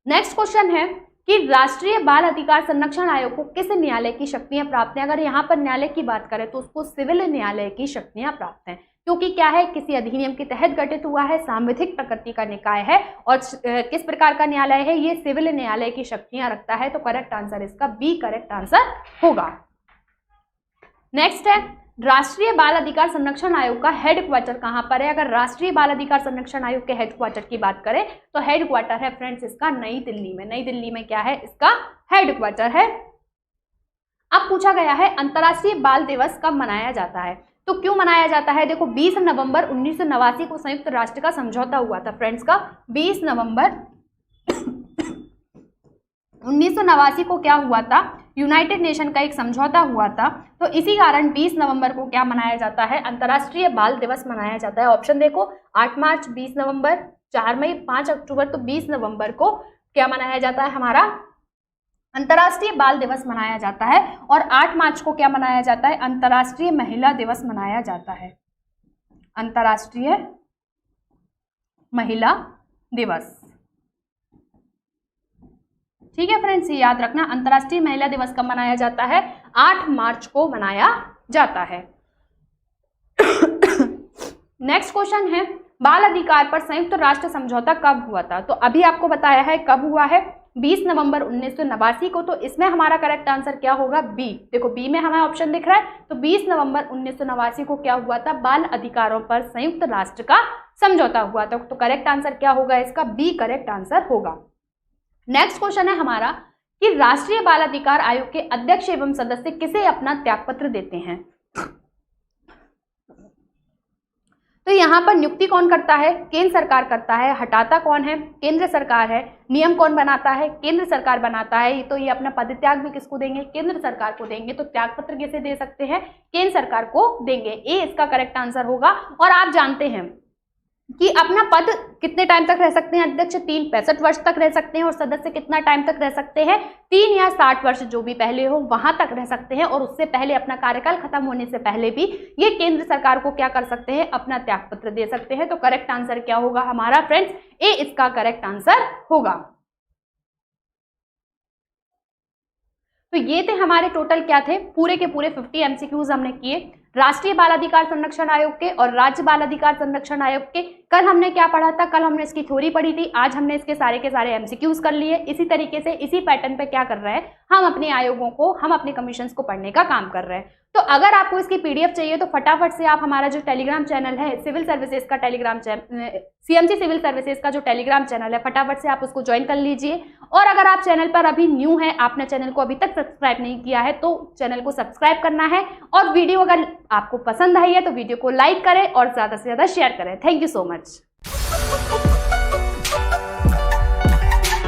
नेक्स्ट क्वेश्चन है कि राष्ट्रीय बाल अधिकार संरक्षण आयोग को किस न्यायालय की शक्तियां प्राप्त हैं। अगर यहाँ पर न्यायालय की बात करें तो उसको सिविल न्यायालय की शक्तियां प्राप्त हैं, क्योंकि क्या है, किसी अधिनियम के तहत गठित हुआ है, सांविधिक प्रकृति का निकाय है और किस प्रकार का न्यायालय है, ये सिविल न्यायालय की शक्तियां रखता है। तो करेक्ट आंसर इसका बी करेक्ट आंसर होगा। नेक्स्ट है राष्ट्रीय बाल अधिकार संरक्षण आयोग का हेडक्वार्टर कहाँ पर है। अगर राष्ट्रीय बाल अधिकार संरक्षण आयोग के हेडक्वार्टर की बात करें तो हेडक्वार्टर है फ्रेंड्स इसका नई दिल्ली में। नई दिल्ली में क्या है, इसका हेडक्वार्टर है। अब पूछा गया है अंतर्राष्ट्रीय बाल दिवस कब मनाया जाता है, तो क्यों मनाया जाता है। देखो 20 नवंबर 1989 को संयुक्त राष्ट्र का समझौता हुआ था फ्रेंड्स का। 20 नवंबर 1989 को क्या हुआ था, यूनाइटेड नेशन का एक समझौता हुआ था। तो इसी कारण 20 नवंबर को क्या मनाया जाता है, अंतर्राष्ट्रीय बाल दिवस मनाया जाता है। ऑप्शन देखो 8 मार्च, 20 नवंबर, 4 मई, 5 अक्टूबर। तो 20 नवंबर को क्या मनाया जाता है, हमारा अंतर्राष्ट्रीय बाल दिवस मनाया जाता है। और 8 मार्च को क्या मनाया जाता है, अंतर्राष्ट्रीय महिला दिवस मनाया जाता है। अंतर्राष्ट्रीय महिला दिवस, ठीक है फ्रेंड्स, ये याद रखना। अंतर्राष्ट्रीय महिला दिवस कब मनाया जाता है, 8 मार्च को मनाया जाता है। नेक्स्ट क्वेश्चन है बाल अधिकार पर संयुक्त राष्ट्र समझौता कब हुआ था। तो अभी आपको बताया है कब हुआ है, 20 नवंबर 1989 को। तो इसमें हमारा करेक्ट आंसर क्या होगा, बी। देखो बी में हमें ऑप्शन दिख रहा है। तो 20 नवंबर 1989 को क्या हुआ था, बाल अधिकारों पर संयुक्त राष्ट्र का समझौता हुआ था। तो करेक्ट आंसर क्या होगा इसका, बी करेक्ट आंसर होगा। नेक्स्ट क्वेश्चन है हमारा कि राष्ट्रीय बाल अधिकार आयोग के अध्यक्ष एवं सदस्य किसे अपना त्यागपत्र देते हैं। तो यहाँ पर नियुक्ति कौन करता है, केंद्र सरकार करता है। हटाता कौन है, केंद्र सरकार है। नियम कौन बनाता है, केंद्र सरकार बनाता है। तो ये अपना पदत्याग भी किसको देंगे, केंद्र सरकार को देंगे। तो त्यागपत्र किसे दे सकते हैं, केंद्र सरकार को देंगे। ए इसका करेक्ट आंसर होगा। और आप जानते हैं कि अपना पद कितने टाइम तक रह सकते हैं, अध्यक्ष 65 वर्ष तक रह सकते हैं और सदस्य कितना टाइम तक रह सकते हैं, 3 या 60 वर्ष जो भी पहले हो वहां तक रह सकते हैं। और उससे पहले अपना कार्यकाल खत्म होने से पहले भी ये केंद्र सरकार को क्या कर सकते हैं, अपना त्यागपत्र दे सकते हैं। तो करेक्ट आंसर क्या होगा हमारा फ्रेंड्स, ए इसका करेक्ट आंसर होगा। तो ये थे हमारे टोटल क्या थे, पूरे के पूरे 50 एमसीक्यूज हमने किए राष्ट्रीय बाल अधिकार संरक्षण आयोग के और राज्य बाल अधिकार संरक्षण आयोग के। कल हमने क्या पढ़ा था, कल हमने इसकी थ्योरी पढ़ी थी। आज हमने इसके सारे के सारे एमसीक्यूज कर लिए। इसी तरीके से इसी पैटर्न पे क्या कर रहे हैं, हम अपने आयोगों को, हम अपने कमीशंस को पढ़ने का काम कर रहे हैं। तो अगर आपको इसकी पीडीएफ चाहिए तो फटाफट से आप हमारा जो टेलीग्राम चैनल है, सिविल सर्विसेज का Telegram channel, CMC civil services का जो टेलीग्राम चैनल है, फटाफट से आप उसको ज्वाइन कर लीजिए। और अगर आप चैनल पर अभी न्यू है, आपने चैनल को अभी तक सब्सक्राइब नहीं किया है, तो चैनल को सब्सक्राइब करना है। और वीडियो अगर आपको पसंद आई है तो वीडियो को लाइक करें और ज्यादा से ज्यादा शेयर करें। Thank you so much.